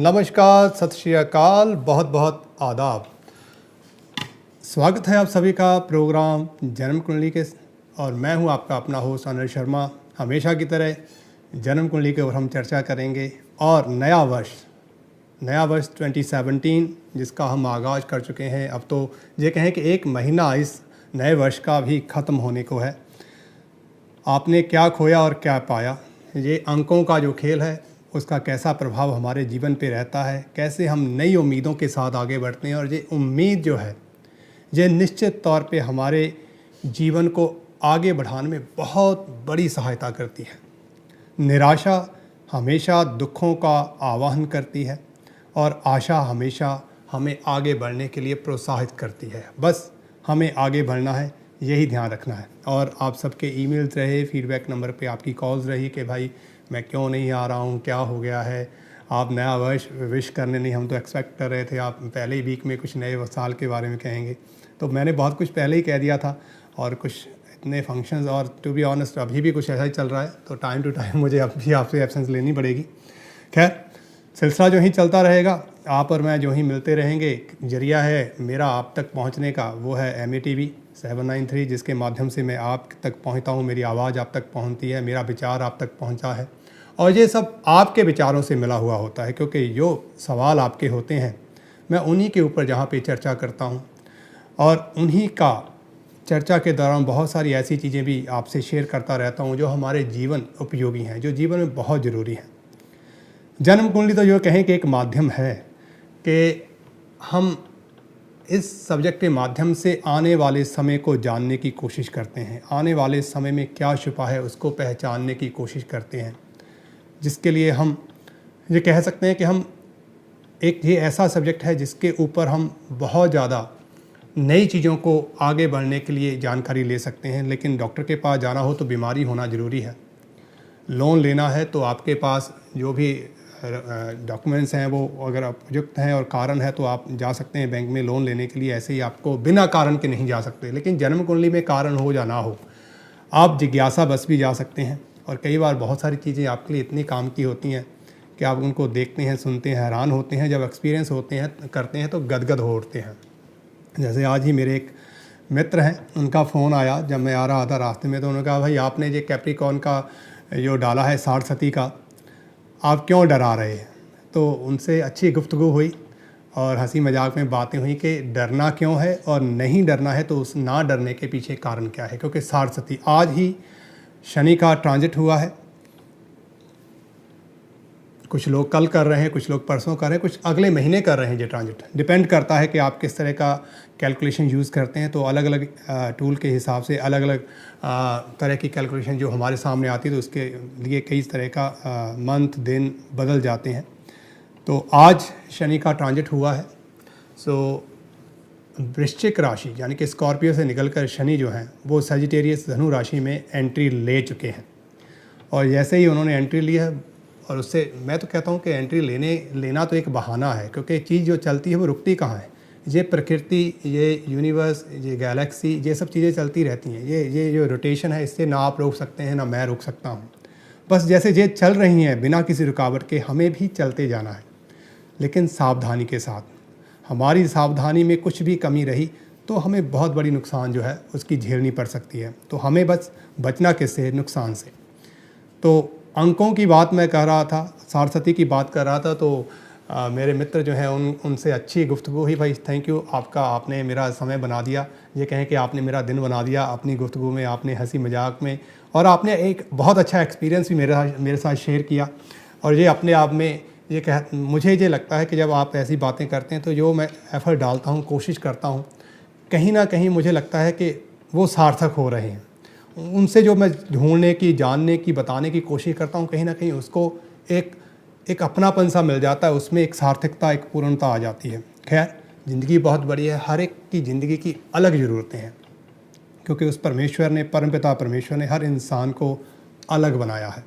नमस्कार, सत श्री अकाल, बहुत बहुत आदाब। स्वागत है आप सभी का प्रोग्राम जन्म कुंडली के। और मैं हूं आपका अपना होस्ट अनिल शर्मा। हमेशा की तरह जन्म कुंडली के ऊपर हम चर्चा करेंगे और नया वर्ष 2017 जिसका हम आगाज़ कर चुके हैं। अब तो ये कहें कि एक महीना इस नए वर्ष का भी ख़त्म होने को है। आपने क्या खोया और क्या पाया, ये अंकों का जो खेल है उसका कैसा प्रभाव हमारे जीवन पे रहता है, कैसे हम नई उम्मीदों के साथ आगे बढ़ते हैं। और ये उम्मीद जो है ये निश्चित तौर पे हमारे जीवन को आगे बढ़ाने में बहुत बड़ी सहायता करती है। निराशा हमेशा दुखों का आवाहन करती है और आशा हमेशा हमें आगे बढ़ने के लिए प्रोत्साहित करती है। बस हमें आगे बढ़ना है, यही ध्यान रखना है। और आप सबके ईमेल्स रहे, फीडबैक नंबर पे आपकी कॉल्स रही कि भाई मैं क्यों नहीं आ रहा हूँ, क्या हो गया है, आप नया वर्ष विश करने नहीं, हम तो एक्सपेक्ट कर रहे थे आप पहले ही वीक में कुछ नए साल के बारे में कहेंगे। तो मैंने बहुत कुछ पहले ही कह दिया था और कुछ इतने फंक्शंस, और टू बी ऑनेस्ट अभी भी कुछ ऐसा ही चल रहा है, तो टाइम टू टाइम मुझे अब भी आपसे एब्सेंस लेनी पड़ेगी। खैर, सिलसिला जो ही चलता रहेगा, आप और मैं जो ही मिलते रहेंगे। जरिया है मेरा आप तक पहुंचने का वो है MATV 793, जिसके माध्यम से मैं आप तक पहुंचता हूं, मेरी आवाज़ आप तक पहुंचती है, मेरा विचार आप तक पहुंचा है। और ये सब आपके विचारों से मिला हुआ होता है, क्योंकि जो सवाल आपके होते हैं मैं उन्हीं के ऊपर जहाँ पे चर्चा करता हूँ, और उन्हीं का चर्चा के दौरान बहुत सारी ऐसी चीज़ें भी आपसे शेयर करता रहता हूँ जो हमारे जीवन उपयोगी हैं, जो जीवन में बहुत ज़रूरी हैं। जन्म कुंडली तो जो कहें कि एक माध्यम है कि हम इस सब्जेक्ट के माध्यम से आने वाले समय को जानने की कोशिश करते हैं, आने वाले समय में क्या छुपा है उसको पहचानने की कोशिश करते हैं, जिसके लिए हम ये कह सकते हैं कि हम ये ऐसा सब्जेक्ट है जिसके ऊपर हम बहुत ज़्यादा नई चीज़ों को आगे बढ़ने के लिए जानकारी ले सकते हैं। लेकिन डॉक्टर के पास जाना हो तो बीमारी होना ज़रूरी है, लोन लेना है तो आपके पास जो भी डॉक्यूमेंट्स हैं वो अगर उपयुक्त हैं और कारण है तो आप जा सकते हैं बैंक में लोन लेने के लिए। ऐसे ही आपको बिना कारण के नहीं जा सकते। लेकिन जन्म कुंडली में कारण हो या ना हो, आप जिज्ञासा बस भी जा सकते हैं। और कई बार बहुत सारी चीज़ें आपके लिए इतनी काम की होती हैं कि आप उनको देखते हैं, सुनते हैं, हैरान होते हैं। जब एक्सपीरियंस होते हैं, करते हैं तो गदगद हो उठते हैं। जैसे आज ही मेरे एक मित्र हैं, उनका फ़ोन आया जब मैं आ रहा था रास्ते में, तो उन्होंने कहा भाई आपने ये कैप्रिकॉर्न का जो डाला है 60 सती का, आप क्यों डरा रहे हैं। तो उनसे अच्छी गुफ्तगू हुई और हंसी मजाक में बातें हुई कि डरना क्यों है और नहीं डरना है तो उस ना डरने के पीछे कारण क्या है। क्योंकि 60 सती आज ही शनि का ट्रांजिट हुआ है। कुछ लोग कल कर रहे हैं, कुछ लोग परसों कर रहे हैं, कुछ अगले महीने कर रहे हैं। ये ट्रांजिट डिपेंड करता है कि आप किस तरह का कैलकुलेशन यूज़ करते हैं। तो अलग अलग टूल के हिसाब से अलग अलग तरह की कैलकुलेशन जो हमारे सामने आती है, तो उसके लिए कई तरह का मंथ दिन बदल जाते हैं। तो आज शनि का ट्रांजिट हुआ है। सो वृश्चिक राशि यानी कि स्कॉर्पियो से निकलकर शनि जो हैं वो सजिटेरियस धनु राशि में एंट्री ले चुके हैं। और जैसे ही उन्होंने एंट्री ली है, और उससे मैं तो कहता हूँ कि एंट्री लेना तो एक बहाना है, क्योंकि चीज़ जो चलती है वो रुकती कहाँ है। ये प्रकृति, ये यूनिवर्स, ये गैलेक्सी, ये सब चीज़ें चलती रहती हैं। ये जो रोटेशन है, इससे ना आप रोक सकते हैं ना मैं रोक सकता हूँ। बस जैसे ये चल रही हैं बिना किसी रुकावट के, हमें भी चलते जाना है, लेकिन सावधानी के साथ। हमारी सावधानी में कुछ भी कमी रही तो हमें बहुत बड़ी नुकसान जो है उसकी झेलनी पड़ सकती है। तो हमें बस बचना किससे, नुकसान से। तो अंकों की बात मैं कह रहा था, सारस्वती की बात कर रहा था, तो मेरे मित्र जो हैं उनसे अच्छी गुफ्तगू हुई। भाई थैंक यू आपका, आपने मेरा समय बना दिया, ये कहें कि आपने मेरा दिन बना दिया अपनी गुफ्तगू में, आपने हंसी मजाक में, और आपने एक बहुत अच्छा एक्सपीरियंस भी मेरे साथ शेयर किया। और ये अपने आप में मुझे ये लगता है कि जब आप ऐसी बातें करते हैं तो जो मैं एफ़र्ट डालता हूँ, कोशिश करता हूँ, कहीं ना कहीं मुझे लगता है कि वो सार्थक हो रहे हैं। उनसे जो मैं ढूंढने की, जानने की, बताने की कोशिश करता हूँ, कहीं ना कहीं उसको एक अपनापन सा मिल जाता है, उसमें एक सार्थकता, एक पूर्णता आ जाती है। खैर, ज़िंदगी बहुत बड़ी है, हर एक की ज़िंदगी की अलग ज़रूरतें हैं, क्योंकि उस परमेश्वर ने, परमपिता परमेश्वर ने हर इंसान को अलग बनाया है,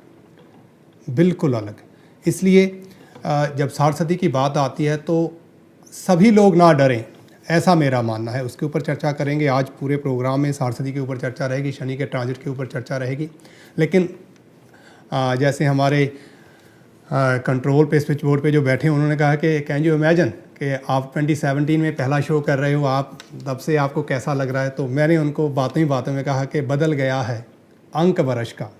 बिल्कुल अलग। इसलिए जब सारस्वती की बात आती है तो सभी लोग ना डरें, ऐसा मेरा मानना है। उसके ऊपर चर्चा करेंगे आज पूरे प्रोग्राम में। सारस्वती के ऊपर चर्चा रहेगी, शनि के ट्रांजिट के ऊपर चर्चा रहेगी। लेकिन जैसे हमारे कंट्रोल पे, स्विच बोर्ड पे जो बैठे उन्होंने कहा कि कैन यू इमेजिन कि आप 2017 में पहला शो कर रहे हो, आप तब से आपको कैसा लग रहा है। तो मैंने उनको बातों ही बातों में कहा कि बदल गया है अंक वर्ष का।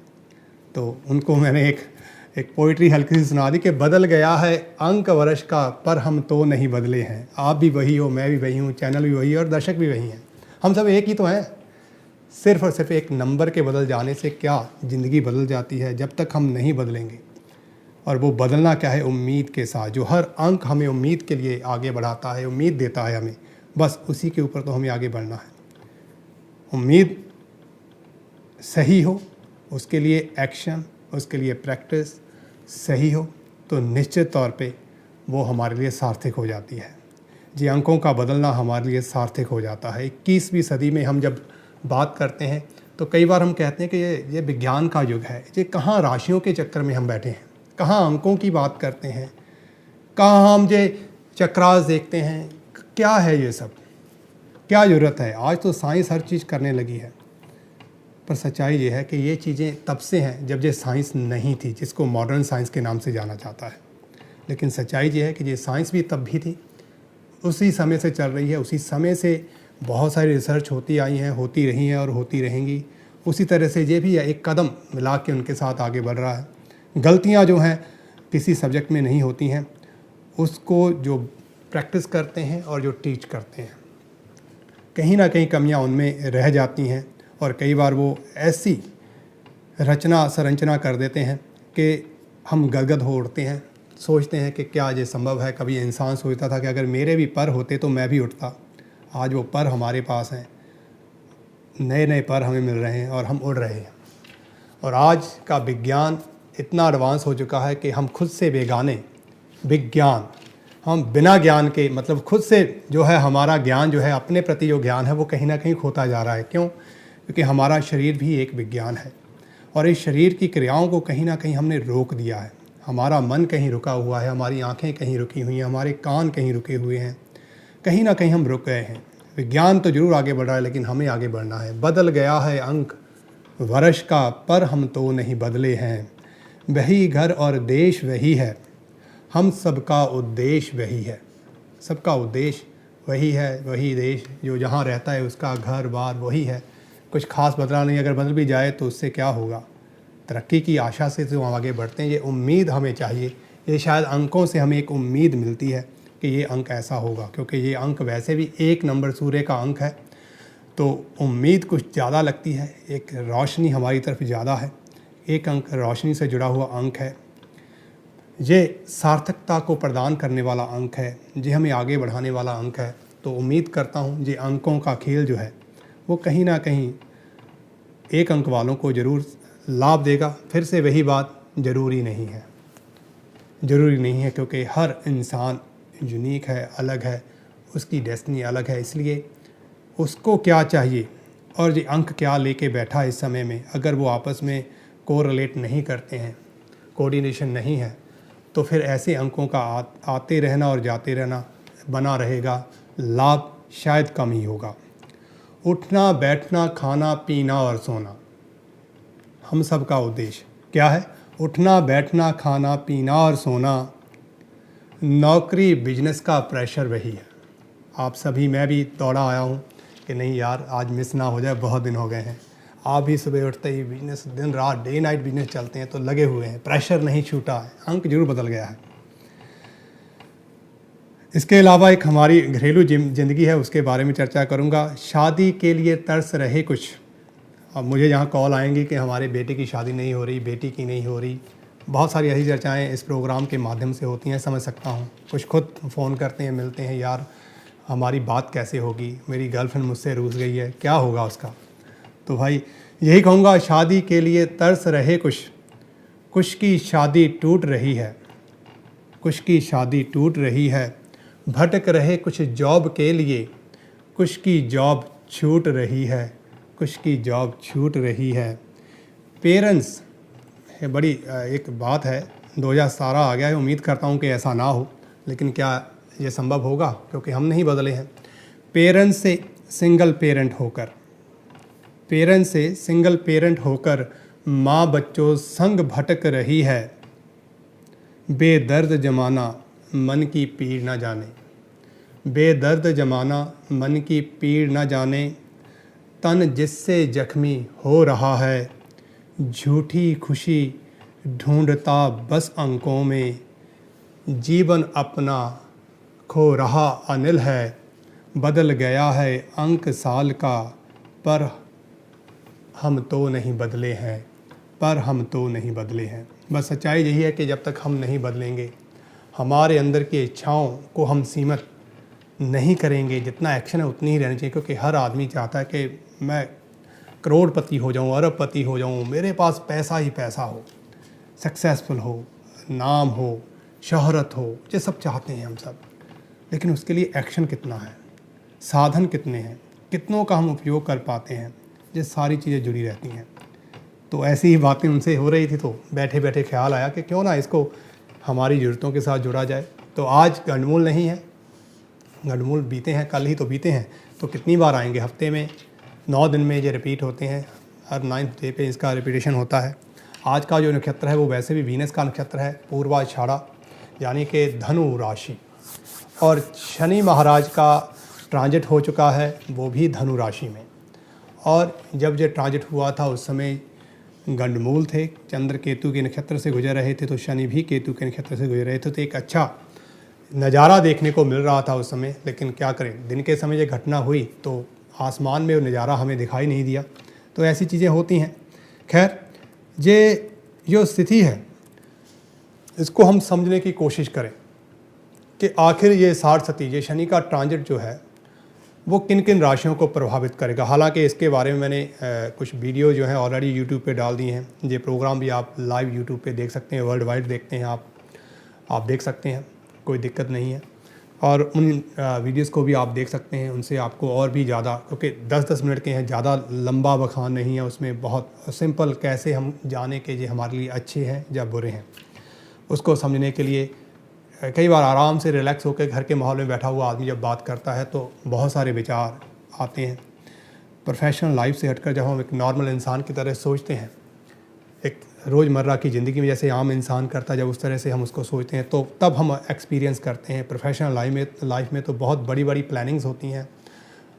तो उनको मैंने एक पोइट्री हल्की सी सुना दी कि बदल गया है अंक वर्ष का, पर हम तो नहीं बदले हैं। आप भी वही हो, मैं भी वही हूँ, चैनल भी वही है और दर्शक भी वही हैं। हम सब एक ही तो हैं। सिर्फ और सिर्फ एक नंबर के बदल जाने से क्या ज़िंदगी बदल जाती है जब तक हम नहीं बदलेंगे। और वो बदलना क्या है? उम्मीद के साथ। जो हर अंक हमें उम्मीद के लिए आगे बढ़ाता है, उम्मीद देता है हमें, बस उसी के ऊपर तो हमें आगे बढ़ना है। उम्मीद सही हो, उसके लिए एक्शन, उसके लिए प्रैक्टिस सही हो, तो निश्चित तौर पे वो हमारे लिए सार्थक हो जाती है। जी, अंकों का बदलना हमारे लिए सार्थक हो जाता है। 21वीं सदी में हम जब बात करते हैं तो कई बार हम कहते हैं कि ये विज्ञान का युग है। ये कहाँ राशियों के चक्कर में हम बैठे हैं, कहाँ अंकों की बात करते हैं, कहाँ हम ये चक्रास देखते हैं, क्या है ये सब, क्या ज़रूरत है? आज तो साइंस हर चीज़ करने लगी है। पर सच्चाई ये है कि ये चीज़ें तब से हैं जब ये साइंस नहीं थी, जिसको मॉडर्न साइंस के नाम से जाना जाता है। लेकिन सच्चाई ये है कि ये साइंस भी तब भी थी, उसी समय से चल रही है। उसी समय से बहुत सारी रिसर्च होती आई हैं, होती रही हैं और होती रहेंगी। उसी तरह से ये भी एक कदम मिला के उनके साथ आगे बढ़ रहा है। गलतियाँ जो हैं किसी सब्जेक्ट में नहीं होती हैं, उसको जो प्रैक्टिस करते हैं और जो टीच करते हैं, कहीं ना कहीं कमियां उनमें रह जाती हैं। और कई बार वो ऐसी रचना संरचना कर देते हैं कि हम गदगद हो उठते हैं, सोचते हैं कि क्या ये संभव है। कभी इंसान सोचता था कि अगर मेरे भी पर होते तो मैं भी उठता। आज वो पर हमारे पास हैं, नए नए पर हमें मिल रहे हैं और हम उड़ रहे हैं। और आज का विज्ञान इतना एडवांस हो चुका है कि हम खुद से बेगाने विज्ञान, हम बिना ज्ञान के, मतलब खुद से जो है हमारा ज्ञान जो है, अपने प्रति जो ज्ञान है वो कहीं ना कहीं खोता जा रहा है। क्यों? क्योंकि हमारा शरीर भी एक विज्ञान है और इस शरीर की क्रियाओं को कहीं ना कहीं हमने रोक दिया है। हमारा मन कहीं रुका हुआ है, हमारी आंखें कहीं रुकी हुई हैं, हमारे कान कहीं रुके हुए हैं, कहीं ना कहीं हम रुक गए हैं। विज्ञान तो ज़रूर आगे बढ़ रहा है, लेकिन हमें आगे बढ़ना है। बदल गया है अंक वर्ष का, पर हम तो नहीं बदले हैं। वही घर और देश वही है, हम सबका उद्देश्य वही है। सबका उद्देश्य वही है, वही देश जो जहाँ रहता है उसका घर बार वही है। कुछ खास बदला नहीं। अगर बदल भी जाए तो उससे क्या होगा? तरक्की की आशा से तो हम आगे बढ़ते हैं। ये उम्मीद हमें चाहिए। ये शायद अंकों से हमें एक उम्मीद मिलती है कि ये अंक ऐसा होगा, क्योंकि ये अंक वैसे भी 1 नंबर सूर्य का अंक है, तो उम्मीद कुछ ज़्यादा लगती है। एक रोशनी हमारी तरफ ज़्यादा है। 1 अंक रोशनी से जुड़ा हुआ अंक है। ये सार्थकता को प्रदान करने वाला अंक है, ये हमें आगे बढ़ाने वाला अंक है। तो उम्मीद करता हूँ ये अंकों का खेल जो है वो कहीं ना कहीं 1 अंक वालों को ज़रूर लाभ देगा। फिर से वही बात, ज़रूरी नहीं है, ज़रूरी नहीं है, क्योंकि हर इंसान यूनिक है, अलग है, उसकी डेस्टिनी अलग है। इसलिए उसको क्या चाहिए और ये अंक क्या लेके बैठा है इस समय में, अगर वो आपस में कोरिलेट नहीं करते हैं, कोऑर्डिनेशन नहीं है, तो फिर ऐसे अंकों का आते रहना और जाते रहना बना रहेगा। लाभ शायद कम ही होगा। उठना बैठना खाना पीना और सोना, हम सब का उद्देश्य क्या है? उठना बैठना खाना पीना और सोना। नौकरी बिजनेस का प्रेशर वही है। आप सभी, मैं भी दौड़ा आया हूँ कि नहीं यार आज मिस ना हो जाए, बहुत दिन हो गए हैं। आप भी सुबह उठते ही बिजनेस, दिन रात डे नाइट बिजनेस चलते हैं, तो लगे हुए हैं, प्रेशर नहीं छूटा है, अंक जरूर बदल गया है। इसके अलावा एक हमारी घरेलू ज़िंदगी है, उसके बारे में चर्चा करूँगा। शादी के लिए तरस रहे कुछ। अब मुझे यहाँ कॉल आएंगी कि हमारे बेटे की शादी नहीं हो रही, बेटी की नहीं हो रही। बहुत सारी ऐसी चर्चाएँ इस प्रोग्राम के माध्यम से होती हैं, समझ सकता हूँ। कुछ खुद फ़ोन करते हैं, मिलते हैं, यार हमारी बात कैसे होगी, मेरी गर्लफ्रेंड मुझसे रूठ गई है, क्या होगा उसका। तो भाई यही कहूँगा, शादी के लिए तरस रहे कुछ, कुछ की शादी टूट रही है, कुछ की शादी टूट रही है। भटक रहे कुछ जॉब के लिए, कुछ की जॉब छूट रही है, कुछ की जॉब छूट रही है। पेरेंट्स, बड़ी एक बात है, 2017 आ गया है, उम्मीद करता हूँ कि ऐसा ना हो, लेकिन क्या ये संभव होगा? क्योंकि हम नहीं बदले हैं। पेरेंट्स से सिंगल पेरेंट होकर, पेरेंट्स से सिंगल पेरेंट होकर माँ बच्चों संग भटक रही है। बेदर्द जमाना मन की पीड़ न जाने, बेदर्द जमाना मन की पीड़ न जाने, तन जिससे जख्मी हो रहा है, झूठी खुशी ढूंढता बस अंकों में, जीवन अपना खो रहा अनिल है, बदल गया है अंक साल का, पर हम तो नहीं बदले हैं, पर हम तो नहीं बदले हैं। बस सच्चाई यही है कि जब तक हम नहीं बदलेंगे, हमारे अंदर की इच्छाओं को हम सीमित नहीं करेंगे, जितना एक्शन है उतनी ही रहनी चाहिए। क्योंकि हर आदमी चाहता है कि मैं करोड़पति हो जाऊं, अरबपति हो जाऊं, मेरे पास पैसा ही पैसा हो, सक्सेसफुल हो, नाम हो, शोहरत हो, ये सब चाहते हैं हम सब। लेकिन उसके लिए एक्शन कितना है, साधन कितने हैं, कितनों का हम उपयोग कर पाते हैं, ये सारी चीज़ें जुड़ी रहती हैं। तो ऐसी ही बातें उनसे हो रही थी, तो बैठे बैठे ख्याल आया कि क्यों ना इसको हमारी ज़रूरतों के साथ जुड़ा जाए। तो आज गंडमूल नहीं है, गंडमूल बीते हैं, कल ही तो बीते हैं, तो कितनी बार आएंगे, हफ्ते में 9 दिन में ये रिपीट होते हैं, हर 9th डे पे इसका रिपीटेशन होता है। आज का जो नक्षत्र है वो वैसे भी वीनस का नक्षत्र है, पूर्वाषाढ़ा, यानी कि धनु राशि, और शनि महाराज का ट्रांजिट हो चुका है वो भी धनु राशि में। और जब ये ट्रांजिट हुआ था उस समय गंडमूल थे, चंद्र केतु के नक्षत्र से गुजर रहे थे, तो शनि भी केतु के नक्षत्र से गुजर रहे थे। तो एक अच्छा नज़ारा देखने को मिल रहा था उस समय। लेकिन क्या करें, दिन के समय ये घटना हुई तो आसमान में वो नज़ारा हमें दिखाई नहीं दिया। तो ऐसी चीज़ें होती हैं। खैर, ये जो स्थिति है इसको हम समझने की कोशिश करें कि आखिर ये साढ़सती, ये शनि का ट्रांजिट जो है वो किन किन राशियों को प्रभावित करेगा। हालांकि इसके बारे में मैंने कुछ वीडियो जो है ऑलरेडी यूट्यूब पे डाल दी हैं। ये प्रोग्राम भी आप लाइव यूट्यूब पे देख सकते हैं, वर्ल्ड वाइड देखते हैं आप देख सकते हैं, कोई दिक्कत नहीं है। और उन वीडियोस को भी आप देख सकते हैं, उनसे आपको और भी ज़्यादा, क्योंकि 10-10 मिनट के हैं, ज़्यादा लंबा बखान नहीं है उसमें, बहुत सिंपल कैसे हम जाने के ये हमारे लिए अच्छे हैं या बुरे हैं, उसको समझने के लिए कई बार आराम से रिलैक्स होकर घर के माहौल में बैठा हुआ आदमी जब बात करता है तो बहुत सारे विचार आते हैं। प्रोफेशनल लाइफ से हटकर जब हम एक नॉर्मल इंसान की तरह सोचते हैं, एक रोज़मर्रा की ज़िंदगी में जैसे आम इंसान करता है, जब उस तरह से हम उसको सोचते हैं तो तब हम एक्सपीरियंस करते हैं। प्रोफेशनल लाइफ में तो बहुत बड़ी बड़ी प्लानिंग्स होती हैं,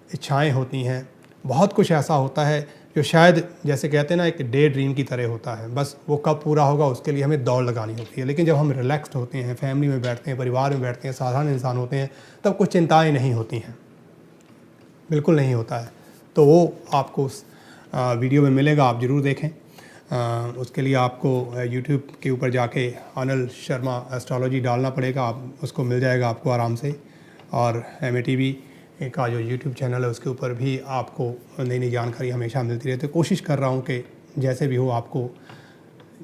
इच्छाएँ होती हैं, बहुत कुछ ऐसा होता है जो शायद जैसे कहते हैं ना, एक डे ड्रीम की तरह होता है। बस वो कब पूरा होगा उसके लिए हमें दौड़ लगानी होती है। लेकिन जब हम रिलैक्स्ड होते हैं, फैमिली में बैठते हैं, परिवार में बैठते हैं, साधारण इंसान होते हैं, तब कुछ चिंताएं नहीं होती हैं, बिल्कुल नहीं होता है। तो वो आपको उस वीडियो में मिलेगा, आप ज़रूर देखें। उसके लिए आपको यूट्यूब के ऊपर जाके अनिल शर्मा एस्ट्रोलॉजी डालना पड़ेगा, आप उसको मिल जाएगा आपको आराम से। और MATV का जो यूट्यूब चैनल है उसके ऊपर भी आपको नई नई जानकारी हमेशा मिलती रहती है। कोशिश कर रहा हूँ कि जैसे भी हो आपको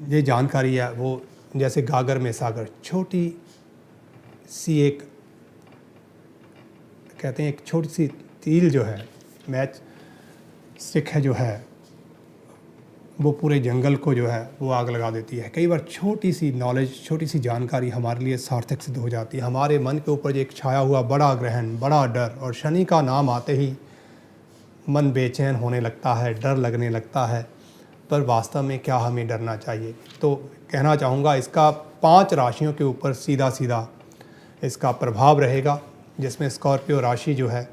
ये जानकारी है वो, जैसे गागर में सागर, छोटी सी एक कहते हैं, एक छोटी सी तील जो है, मैच स्टिक है जो है, वो पूरे जंगल को जो है वो आग लगा देती है। कई बार छोटी सी नॉलेज, छोटी सी जानकारी हमारे लिए सार्थक सिद्ध हो जाती है। हमारे मन के ऊपर जो एक छाया हुआ बड़ा ग्रहण, बड़ा डर, और शनि का नाम आते ही मन बेचैन होने लगता है, डर लगने लगता है। पर वास्तव में क्या हमें डरना चाहिए? तो कहना चाहूँगा इसका 5 राशियों के ऊपर सीधा सीधा इसका प्रभाव रहेगा, जिसमें स्कॉर्पियो राशि जो है,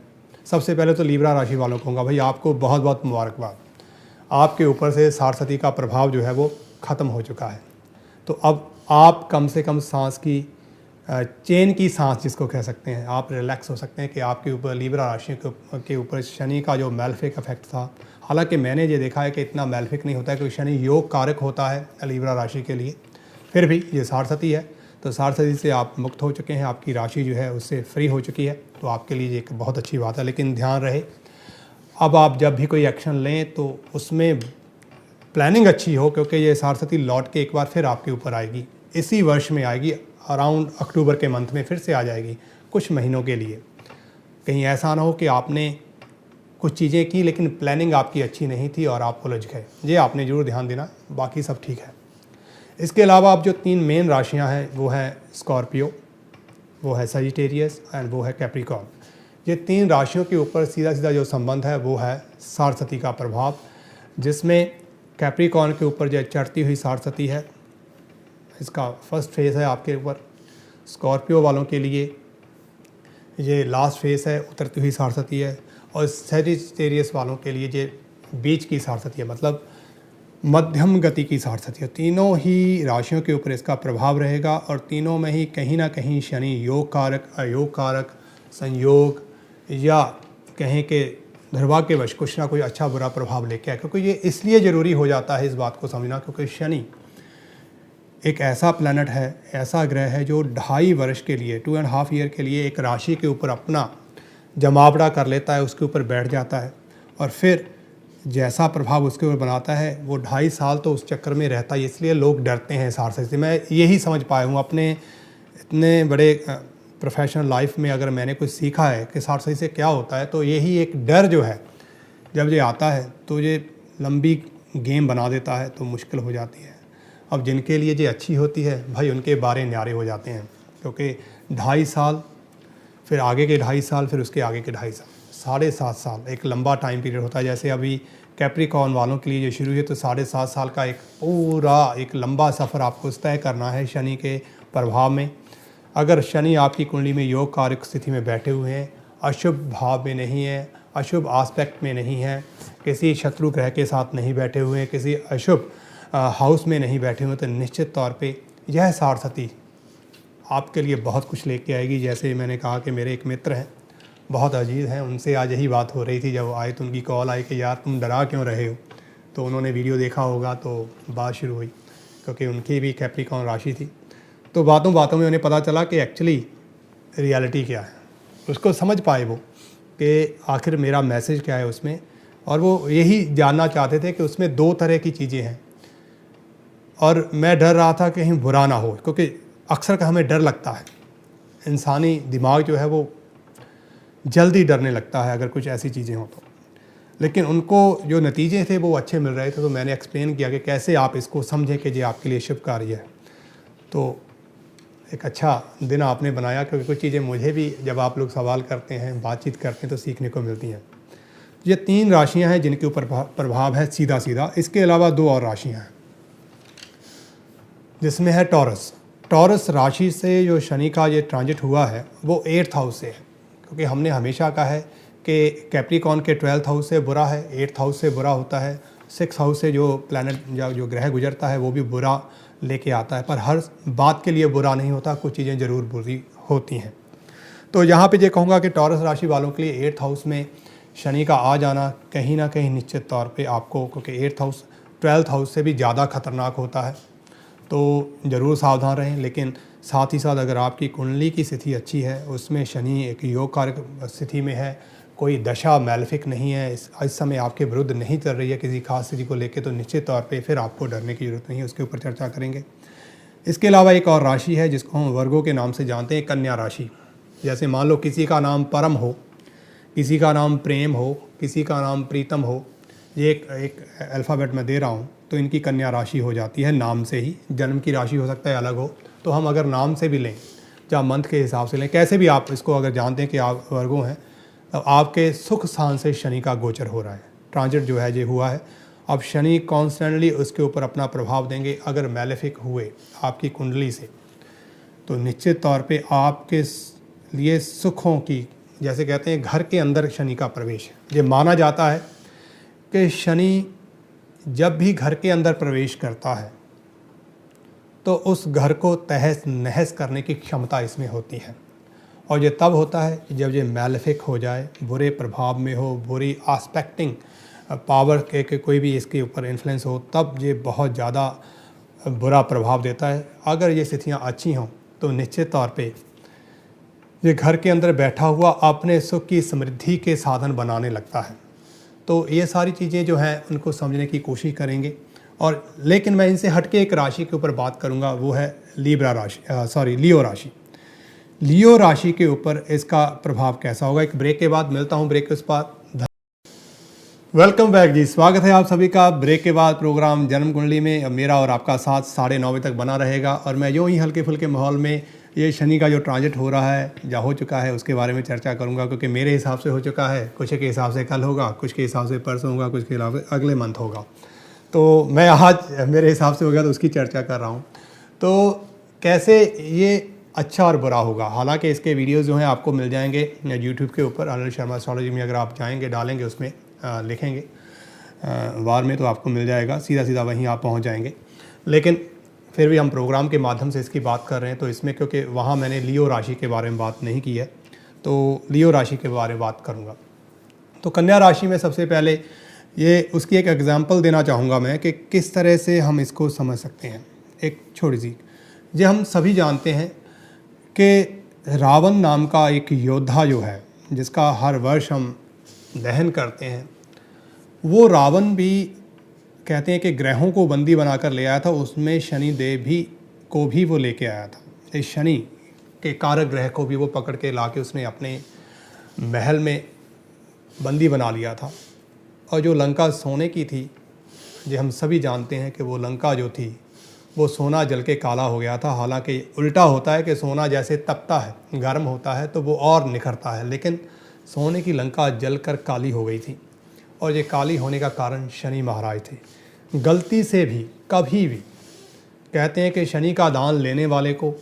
सबसे पहले तो लीब्रा राशि वालों को कहूँगा भाई आपको बहुत बहुत मुबारकबाद, आपके ऊपर से साढ़सती का प्रभाव जो है वो ख़त्म हो चुका है। तो अब आप कम से कम सांस की चेन की सांस जिसको कह सकते हैं, आप रिलैक्स हो सकते हैं कि आपके ऊपर लीब्रा राशि के ऊपर शनि का जो मैलेफिक इफेक्ट था, हालांकि मैंने ये देखा है कि इतना मैलेफिक नहीं होता है, क्योंकि शनि योग कारक होता है लीब्रा राशि के लिए। फिर भी ये साढ़सती है, तो साढ़सती से आप मुक्त हो चुके हैं, आपकी राशि जो है उससे फ्री हो चुकी है, तो आपके लिए एक बहुत अच्छी बात है। लेकिन ध्यान रहे, अब आप जब भी कोई एक्शन लें तो उसमें प्लानिंग अच्छी हो, क्योंकि ये साढ़सती लौट के एक बार फिर आपके ऊपर आएगी, इसी वर्ष में आएगी, अराउंड अक्टूबर के मंथ में फिर से आ जाएगी कुछ महीनों के लिए। कहीं ऐसा ना हो कि आपने कुछ चीज़ें की लेकिन प्लानिंग आपकी अच्छी नहीं थी और आप उलझ गए, ये आपने ज़रूर ध्यान देना, बाकी सब ठीक है। इसके अलावा आप जो 3 मेन राशियां हैं वो हैं स्कॉर्पियो, वो है सजिटेरियस एंड वो है कैप्रिकॉर्न। ये 3 राशियों के ऊपर सीधा सीधा जो संबंध है वो है साढ़सती का प्रभाव, जिसमें कैप्रिकॉर्न के ऊपर जो चढ़ती हुई साढ़सती है, इसका फर्स्ट फेज़ है आपके ऊपर। स्कॉर्पियो वालों के लिए ये लास्ट फेज़ है, उतरती हुई साढ़सती है। और सैजिटेरियस वालों के लिए ये बीच की साढ़सती है, मतलब मध्यम गति की साढ़सती है। तीनों ही राशियों के ऊपर इसका प्रभाव रहेगा और तीनों में ही कहीं ना कहीं शनि योग कारक, अयोग कारक, संयोग या कहें कि दुर्भाग्यवश कुछ ना कोई अच्छा बुरा प्रभाव लेके आए। क्योंकि ये इसलिए ज़रूरी हो जाता है इस बात को समझना, क्योंकि शनि एक ऐसा प्लैनेट है, ऐसा ग्रह है जो 2.5 वर्ष के लिए, 2.5 ईयर के लिए एक राशि के ऊपर अपना जमावड़ा कर लेता है, उसके ऊपर बैठ जाता है और फिर जैसा प्रभाव उसके ऊपर बनाता है वो 2.5 साल तो उस चक्कर में रहता है। इसलिए लोग डरते हैं साढ़सती से। मैं यही समझ पाया हूँ अपने इतने बड़े प्रोफेशनल लाइफ में, अगर मैंने कुछ सीखा है कि साढ़सती से क्या होता है, तो यही एक डर जो है जब ये आता है तो ये लंबी गेम बना देता है, तो मुश्किल हो जाती है। अब जिनके लिए ये अच्छी होती है भाई, उनके बारे न्यारे हो जाते हैं, क्योंकि 2.5 साल, फिर आगे के 2.5 साल, फिर उसके आगे के 2.5 साल, 7.5 साल एक लंबा टाइम पीरियड होता है। जैसे अभी कैप्रिकॉर्न वालों के लिए जो शुरू है, तो 7.5 साल का एक पूरा एक लंबा सफ़र आपको तय करना है शनि के प्रभाव में। अगर शनि आपकी कुंडली में योग कारक स्थिति में बैठे हुए हैं, अशुभ भाव में नहीं है, अशुभ आस्पेक्ट में नहीं है, किसी शत्रु ग्रह के साथ नहीं बैठे हुए हैं, किसी अशुभ हाउस में नहीं बैठे हुए, तो निश्चित तौर पे यह साढ़सती आपके लिए बहुत कुछ लेके आएगी। जैसे मैंने कहा कि मेरे एक मित्र हैं, बहुत अजीज़ हैं, उनसे आज यही बात हो रही थी। जब आए तो उनकी कॉल आई कि यार तुम डरा क्यों रहे हो, तो उन्होंने वीडियो देखा होगा तो बात शुरू हुई, क्योंकि उनकी भी कैप्रिकॉर्न राशि थी। तो बातों बातों में उन्हें पता चला कि एक्चुअली रियलिटी क्या है, उसको समझ पाए वो कि आखिर मेरा मैसेज क्या है उसमें। और वो यही जानना चाहते थे कि उसमें 2 तरह की चीज़ें हैं, और मैं डर रहा था कि कहीं बुरा ना हो, क्योंकि अक्सर का हमें डर लगता है, इंसानी दिमाग जो है वो जल्दी डरने लगता है अगर कुछ ऐसी चीज़ें हों तो। लेकिन उनको जो नतीजे थे वो अच्छे मिल रहे थे, तो मैंने एक्सप्लेन किया कि कैसे आप इसको समझें कि ये आपके लिए शुभ कार्य है। तो एक अच्छा दिन आपने बनाया, क्योंकि कुछ चीज़ें मुझे भी जब आप लोग सवाल करते हैं, बातचीत करते हैं, तो सीखने को मिलती हैं। ये 3 राशियां हैं जिनके ऊपर प्रभाव है सीधा सीधा। इसके अलावा 2 और राशियां हैं, जिसमें है टॉरस। टॉरस राशि से जो शनि का ये ट्रांजिट हुआ है वो 8th हाउस से है, क्योंकि हमने हमेशा कहा है कि कैप्रिकॉर्न के 12th हाउस से बुरा है, 8th हाउस से बुरा होता है, 6th हाउस से जो प्लैनेट जो ग्रह गुजरता है वो भी बुरा लेके आता है। पर हर बात के लिए बुरा नहीं होता, कुछ चीज़ें ज़रूर बुरी होती हैं। तो यहाँ पे ये कहूँगा कि टॉरस राशि वालों के लिए 8th हाउस में शनि का आ जाना कहीं ना कहीं निश्चित तौर पे आपको, क्योंकि 8th हाउस 12th हाउस से भी ज़्यादा खतरनाक होता है, तो ज़रूर सावधान रहें। लेकिन साथ ही साथ अगर आपकी कुंडली की स्थिति अच्छी है, उसमें शनि एक योग कारक स्थिति में है, कोई दशा मैलेफिक नहीं है, इस समय आपके विरुद्ध नहीं चल रही है किसी खास स्थिति को लेकर, तो निश्चित तौर पे फिर आपको डरने की ज़रूरत नहीं है, उसके ऊपर चर्चा करेंगे। इसके अलावा एक और राशि है जिसको हम वर्गों के नाम से जानते हैं, कन्या राशि। जैसे मान लो किसी का नाम परम हो, किसी का नाम प्रेम हो, किसी का नाम प्रीतम हो, ये एक अल्फ़ाबेट मैं दे रहा हूँ, तो इनकी कन्या राशि हो जाती है नाम से ही। जन्म की राशि हो सकता है अलग हो, तो हम अगर नाम से भी लें, या मंथ के हिसाब से लें, कैसे भी आप इसको अगर जानते हैं कि आप वर्गों हैं, तो आपके सुख स्थान से शनि का गोचर हो रहा है, ट्रांजिट जो है ये हुआ है। अब शनि कॉन्स्टेंटली उसके ऊपर अपना प्रभाव देंगे। अगर मैलेफिक हुए आपकी कुंडली से, तो निश्चित तौर पे आपके लिए सुखों की, जैसे कहते हैं घर के अंदर शनि का प्रवेश है। ये माना जाता है कि शनि जब भी घर के अंदर प्रवेश करता है तो उस घर को तहस नहस करने की क्षमता इसमें होती है। और ये तब होता है जब ये मैलेफिक हो जाए, बुरे प्रभाव में हो, बुरी आस्पेक्टिंग पावर के कोई भी इसके ऊपर इन्फ्लुएंस हो, तब ये बहुत ज़्यादा बुरा प्रभाव देता है। अगर ये स्थितियाँ अच्छी हों तो निश्चित तौर पे ये घर के अंदर बैठा हुआ अपने सुख की समृद्धि के साधन बनाने लगता है। तो ये सारी चीज़ें जो हैं उनको समझने की कोशिश करेंगे। और लेकिन मैं इनसे हटके एक राशि के ऊपर बात करूंगा, वो है लियो राशि। लियो राशि के ऊपर इसका प्रभाव कैसा होगा, एक ब्रेक के बाद मिलता हूं। ब्रेक के उस पार वेलकम बैक जी, स्वागत है आप सभी का। ब्रेक के बाद प्रोग्राम जन्म कुंडली में मेरा और आपका साथ 9:30 बजे तक बना रहेगा। और मैं यूँ ही हल्के फुल्के माहौल में ये शनि का जो ट्रांजिट हो रहा है या हो चुका है उसके बारे में चर्चा करूंगा, क्योंकि मेरे हिसाब से हो चुका है, कुछ के हिसाब से कल होगा, कुछ के हिसाब से परसों होगा, कुछ के हिसाब से अगले मंथ होगा। तो मैं आज मेरे हिसाब से हो गया तो उसकी चर्चा कर रहा हूँ। तो कैसे ये अच्छा और बुरा होगा। हालांकि इसके वीडियोस जो हैं आपको मिल जाएंगे यूट्यूब के ऊपर, अनिल शर्मा एस्ट्रोलॉजी में अगर आप जाएंगे, डालेंगे उसमें लिखेंगे वार में, तो आपको मिल जाएगा, सीधा सीधा वहीं आप पहुंच जाएंगे। लेकिन फिर भी हम प्रोग्राम के माध्यम से इसकी बात कर रहे हैं, तो इसमें क्योंकि वहाँ मैंने लियो राशि के बारे में बात नहीं की है, तो लियो राशि के बारे में बात करूँगा। तो कन्या राशि में सबसे पहले ये उसकी एक एग्जांपल देना चाहूँगा मैं कि किस तरह से हम इसको समझ सकते हैं। एक छोटी सी, ये हम सभी जानते हैं कि रावण नाम का एक योद्धा जो है, जिसका हर वर्ष हम दहन करते हैं, वो रावण भी कहते हैं कि ग्रहों को बंदी बनाकर ले आया था। उसमें शनि देव को भी वो लेके आया था। इस शनि के कारक ग्रह को भी वो पकड़ के ला के उसने अपने महल में बंदी बना लिया था। और जो लंका सोने की थी, जो हम सभी जानते हैं कि वो लंका जो थी वो सोना जल के काला हो गया था। हालांकि उल्टा होता है कि सोना जैसे तपता है, गर्म होता है तो वो और निखरता है, लेकिन सोने की लंका जलकर काली हो गई थी। और ये काली होने का कारण शनि महाराज थे। गलती से भी कभी भी कहते हैं कि शनि का दान लेने वाले को,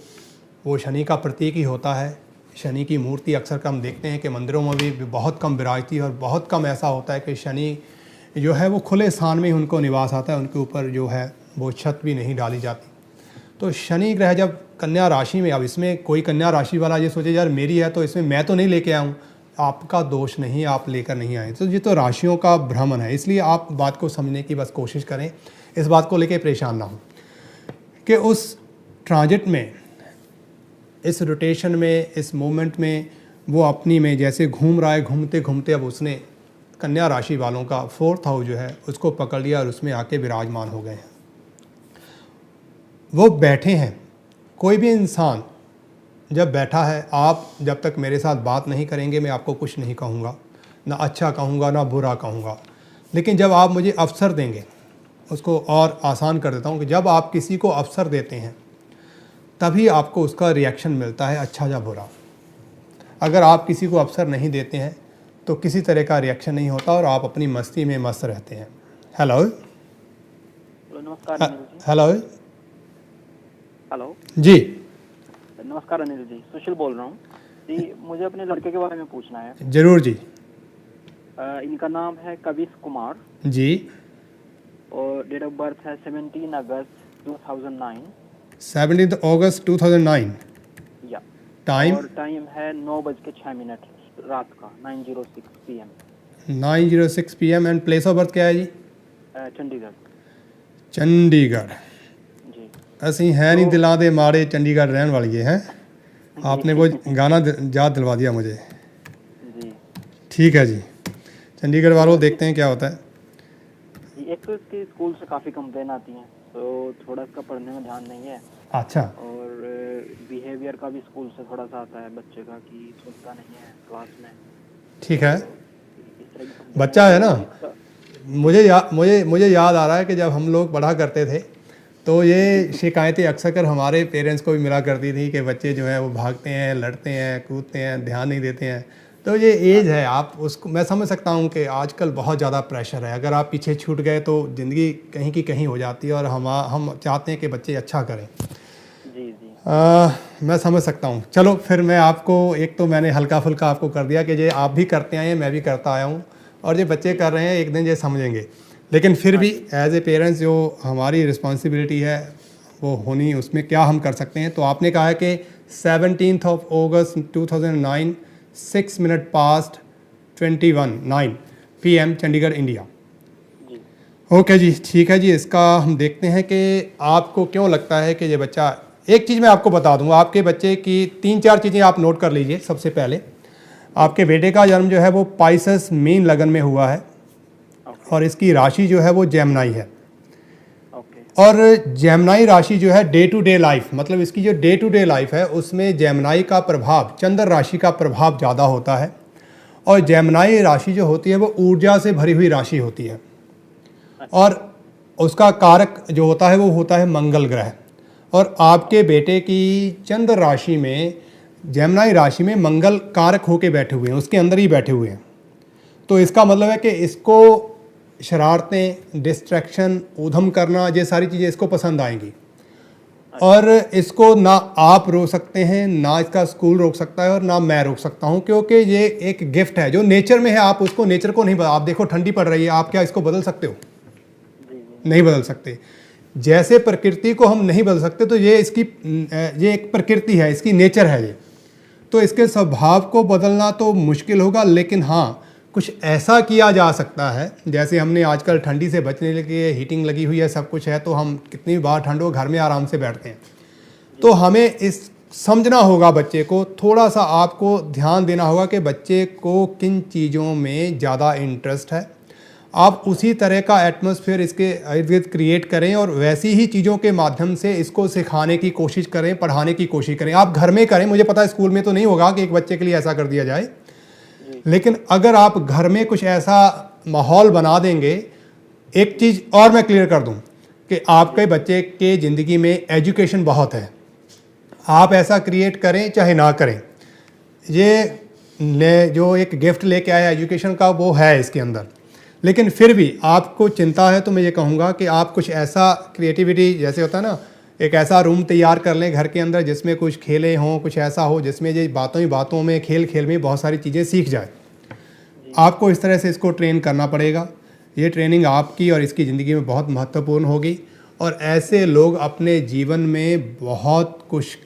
वो शनि का प्रतीक ही होता है। शनि की मूर्ति अक्सर हम देखते हैं कि मंदिरों में भी बहुत कम विराजती है, और बहुत कम ऐसा होता है कि शनि जो है वो खुले स्थान में ही उनको निवास आता है, उनके ऊपर जो है वो छत भी नहीं डाली जाती। तो शनि ग्रह जब कन्या राशि में, अब इसमें कोई कन्या राशि वाला ये सोचे यार मेरी है तो इसमें मैं तो नहीं लेके आऊँ, आपका दोष नहीं, आप लेकर नहीं आए। तो ये तो राशियों का भ्रमण है, इसलिए आप बात को समझने की बस कोशिश करें, इस बात को लेकर परेशान ना हो कि उस ट्रांजिट में, इस रोटेशन में, इस मोमेंट में वो अपनी में जैसे घूम रहा है, घूमते घूमते अब उसने कन्या राशि वालों का 4th हाउस जो है उसको पकड़ लिया और उसमें आके विराजमान हो गए हैं। वो बैठे हैं। कोई भी इंसान जब बैठा है, आप जब तक मेरे साथ बात नहीं करेंगे मैं आपको कुछ नहीं कहूँगा, ना अच्छा कहूँगा ना बुरा कहूँगा। लेकिन जब आप मुझे अवसर देंगे, उसको और आसान कर देता हूँ कि जब आप किसी को अवसर देते हैं तभी आपको उसका रिएक्शन मिलता है, अच्छा या बुरा। अगर आप किसी को अवसर नहीं देते हैं तो किसी तरह का रिएक्शन नहीं होता और आप अपनी मस्ती में मस्त रहते हैं। हेलो नमस्कार। हेलो हेलो जी, नमस्कार अनिल जी, सुशील बोल रहा हूँ जी। मुझे अपने लड़के के बारे में पूछना है। जरूर जी। इनका नाम है कविश कुमार जी। और डेट ऑफ बर्थ है 17 अगस्त 2009। 17 अगस्त 2009। या टाइम? और टाइम है 9:06 रात का, 9:06 PM। 9:06 PM। And place of birth क्या है जी? चंडीगढ़। चंडीगढ़। जी। ਅਸੀਂ है नहीं दिला दे मारे चंडीगढ़ रहने वाली है आपने वो गाना याद दिलवा दिया मुझे। जी ठीक है जी। चंडीगढ़ वालों देखते हैं क्या होता है। एक तो इसके स्कूल से काफ़ी कंप्लेन आती हैं, तो थोड़ा इसका पढ़ने में ध्यान नहीं है। अच्छा। और बिहेवियर का भी स्कूल से थोड़ा सा आता है बच्चे का, कि सुनता नहीं है क्लास में। ठीक है। इस तरह की बच्चा है ना, मुझे याद आ रहा है कि जब हम लोग पढ़ा करते थे तो ये शिकायतें अक्सर कर हमारे पेरेंट्स को भी मिला करती थी कि बच्चे जो हैं वो भागते हैं, लड़ते हैं, कूदते हैं, ध्यान नहीं देते हैं। तो ये एज है, आप उसको मैं समझ सकता हूँ कि आजकल बहुत ज़्यादा प्रेशर है। अगर आप पीछे छूट गए तो ज़िंदगी कहीं की कहीं हो जाती है, और हम चाहते हैं कि बच्चे अच्छा करें। जी जी। मैं समझ सकता हूँ। चलो फिर मैं आपको, एक तो मैंने हल्का फुल्का आपको कर दिया कि ये आप भी करते आए हैं, मैं भी करता आया हूँ, और ये बच्चे कर रहे हैं, एक दिन ये समझेंगे। लेकिन फिर भी एज ए पेरेंट्स जो हमारी रिस्पॉन्सिबिलिटी है वो होनी, उसमें क्या हम कर सकते हैं। तो आपने कहा है कि 17 अगस्त 2009 6:21 PM चंडीगढ़ इंडिया। जी। ओके जी, ठीक है जी। इसका हम देखते हैं कि आपको क्यों लगता है कि ये बच्चा, एक चीज़ मैं आपको बता दूंगा, आपके बच्चे की 3-4 चीज़ें आप नोट कर लीजिए। सबसे पहले आपके बेटे का जन्म जो है वो पाइसेस मीन लगन में हुआ है, और इसकी राशि जो है वो जेमिनी है। और जेमिनी राशि जो है डे टू डे लाइफ, मतलब इसकी जो डे टू डे लाइफ है उसमें जेमिनी का प्रभाव, चंद्र राशि का प्रभाव ज़्यादा होता है। और जेमिनी राशि जो होती है वो ऊर्जा से भरी हुई राशि होती है, और उसका कारक जो होता है वो होता है मंगल ग्रह। और आपके बेटे की चंद्र राशि में, जेमिनी राशि में मंगल कारक होके बैठे हुए हैं, उसके अंदर ही बैठे हुए हैं। तो इसका मतलब है कि इसको शरारतें, डिस्ट्रैक्शन, ऊधम करना, ये सारी चीज़ें इसको पसंद आएंगी। और इसको ना आप रोक सकते हैं, ना इसका स्कूल रोक सकता है और ना मैं रोक सकता हूँ, क्योंकि ये एक गिफ्ट है जो नेचर में है। आप उसको, नेचर को नहीं बदल, आप देखो ठंडी पड़ रही है, आप क्या इसको बदल सकते हो? नहीं बदल सकते। जैसे प्रकृति को हम नहीं बदल सकते, तो ये एक प्रकृति है, इसकी नेचर है ये, तो इसके स्वभाव को बदलना तो मुश्किल होगा। लेकिन हाँ, कुछ ऐसा किया जा सकता है, जैसे हमने आजकल ठंडी से बचने के लिए हीटिंग लगी हुई है, सब कुछ है, तो हम कितनी बार ठंड हो घर में आराम से बैठते हैं। तो हमें इस समझना होगा, बच्चे को थोड़ा सा आपको ध्यान देना होगा कि बच्चे को किन चीज़ों में ज़्यादा इंटरेस्ट है। आप उसी तरह का एटमॉस्फेयर इसके इर्द गिर्द क्रिएट करें और वैसी ही चीज़ों के माध्यम से इसको सिखाने की कोशिश करें, पढ़ाने की कोशिश करें। आप घर में करें, मुझे पता है स्कूल में तो नहीं होगा कि एक बच्चे के लिए ऐसा कर दिया जाए, लेकिन अगर आप घर में कुछ ऐसा माहौल बना देंगे। एक चीज़ और मैं क्लियर कर दूं कि आपके बच्चे के ज़िंदगी में एजुकेशन बहुत है, आप ऐसा क्रिएट करें चाहे ना करें, ये जो एक गिफ्ट लेके आया एजुकेशन का वो है इसके अंदर। लेकिन फिर भी आपको चिंता है तो मैं ये कहूँगा कि आप कुछ ऐसा क्रिएटिविटी, जैसे होता है ना, एक ऐसा रूम तैयार कर लें घर के अंदर जिसमें कुछ खेलें हों, कुछ ऐसा हो जिसमें ये बातों ही बातों में, खेल खेल में बहुत सारी चीज़ें सीख जाए। आपको इस तरह से इसको ट्रेन करना पड़ेगा। ये ट्रेनिंग आपकी और इसकी ज़िंदगी में बहुत महत्वपूर्ण होगी, और ऐसे लोग अपने जीवन में बहुत कुछ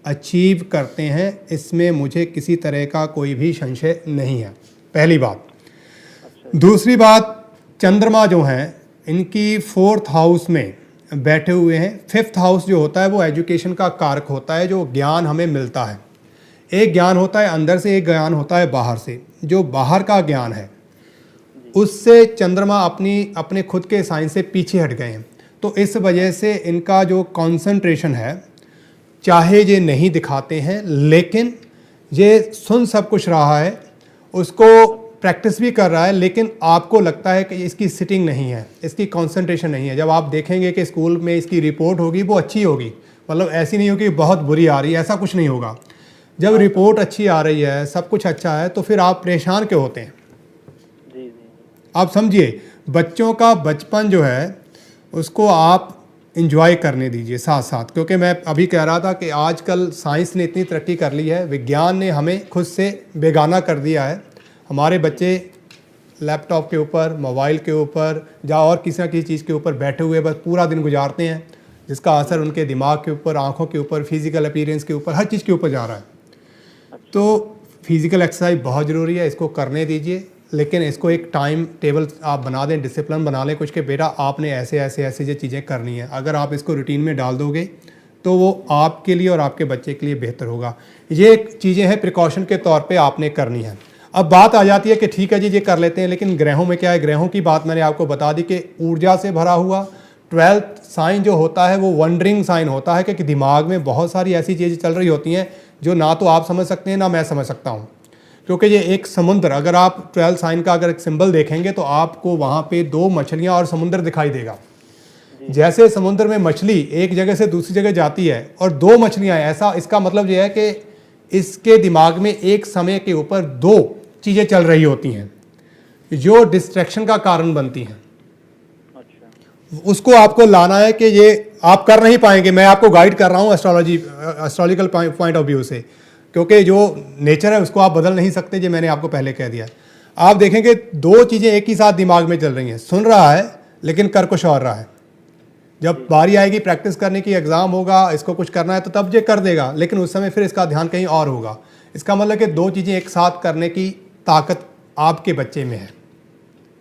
अचीव करते हैं, इसमें मुझे किसी तरह का कोई भी संशय नहीं है। पहली बात। दूसरी बात, चंद्रमा जो हैं इनकी 4th हाउस में बैठे हुए हैं। 5th हाउस जो होता है वो एजुकेशन का कारक होता है, जो ज्ञान हमें मिलता है। एक ज्ञान होता है अंदर से, एक ज्ञान होता है बाहर से। जो बाहर का ज्ञान है उससे चंद्रमा अपने खुद के साइन से पीछे हट गए हैं, तो इस वजह से इनका जो कंसंट्रेशन है, चाहे ये नहीं दिखाते हैं लेकिन ये सुन सब कुछ रहा है, उसको प्रैक्टिस भी कर रहा है, लेकिन आपको लगता है कि इसकी सिटिंग नहीं है, इसकी कंसंट्रेशन नहीं है। जब आप देखेंगे कि स्कूल में इसकी रिपोर्ट होगी वो अच्छी होगी, मतलब ऐसी नहीं होगी बहुत बुरी आ रही है, ऐसा कुछ नहीं होगा। जब रिपोर्ट अच्छी आ रही है, सब कुछ अच्छा है, तो फिर आप परेशान क्यों होते हैं? आप समझिए, बच्चों का बचपन जो है उसको आप इंजॉय करने दीजिए साथ साथ। क्योंकि मैं अभी कह रहा था कि आजकल साइंस ने इतनी तरक्की कर ली है, विज्ञान ने हमें खुद से बेगाना कर दिया है। हमारे बच्चे लैपटॉप के ऊपर, मोबाइल के ऊपर या और किसी न किसी चीज़ के ऊपर बैठे हुए बस पूरा दिन गुजारते हैं, जिसका असर उनके दिमाग के ऊपर, आँखों के ऊपर, फिजिकल अपीयरेंस के ऊपर, हर चीज़ के ऊपर जा रहा है। तो फिज़िकल एक्सरसाइज बहुत ज़रूरी है, इसको करने दीजिए, लेकिन इसको एक टाइम टेबल आप बना दें, डिसिप्लिन बना लें कुछ, के बेटा आपने ऐसे ऐसे ऐसे ये चीज़ें करनी है। अगर आप इसको रूटीन में डाल दोगे तो वो आपके लिए और आपके बच्चे के लिए बेहतर होगा। ये चीज़ें हैं प्रिकॉशन के तौर पे आपने करनी है। अब बात आ जाती है कि ठीक है जी ये कर लेते हैं, लेकिन ग्रहों में क्या है? ग्रहों की बात मैंने आपको बता दी कि ऊर्जा से भरा हुआ 12th साइन जो होता है वो वंडरिंग साइन होता है, कि दिमाग में बहुत सारी ऐसी चीज़ें चल रही होती हैं जो ना तो आप समझ सकते हैं ना मैं समझ सकता हूँ। क्योंकि ये एक समुद्र, अगर आप 12th साइन का अगर एक सिंबल देखेंगे तो आपको वहाँ पे 2 मछलियाँ और समुद्र दिखाई देगा। जैसे समुद्र में मछली एक जगह से दूसरी जगह जाती है और 2 मछलियाँ हैं, ऐसा इसका मतलब ये है कि इसके दिमाग में एक समय के ऊपर 2 चीज़ें चल रही होती हैं जो डिस्ट्रैक्शन का कारण बनती हैं। उसको आपको लाना है कि ये आप कर नहीं पाएंगे। मैं आपको गाइड कर रहा हूँ एस्ट्रोलॉजिकल पॉइंट ऑफ व्यू से, क्योंकि जो नेचर है उसको आप बदल नहीं सकते, जो मैंने आपको पहले कह दिया। आप देखेंगे 2 चीज़ें एक ही साथ दिमाग में चल रही हैं, सुन रहा है लेकिन कर कुछ और रहा है। जब बारी आएगी प्रैक्टिस करने की, एग्ज़ाम होगा, इसको कुछ करना है तो तब ये कर देगा, लेकिन उस समय फिर इसका ध्यान कहीं और होगा। इसका मतलब कि 2 चीज़ें एक साथ करने की ताकत आपके बच्चे में है,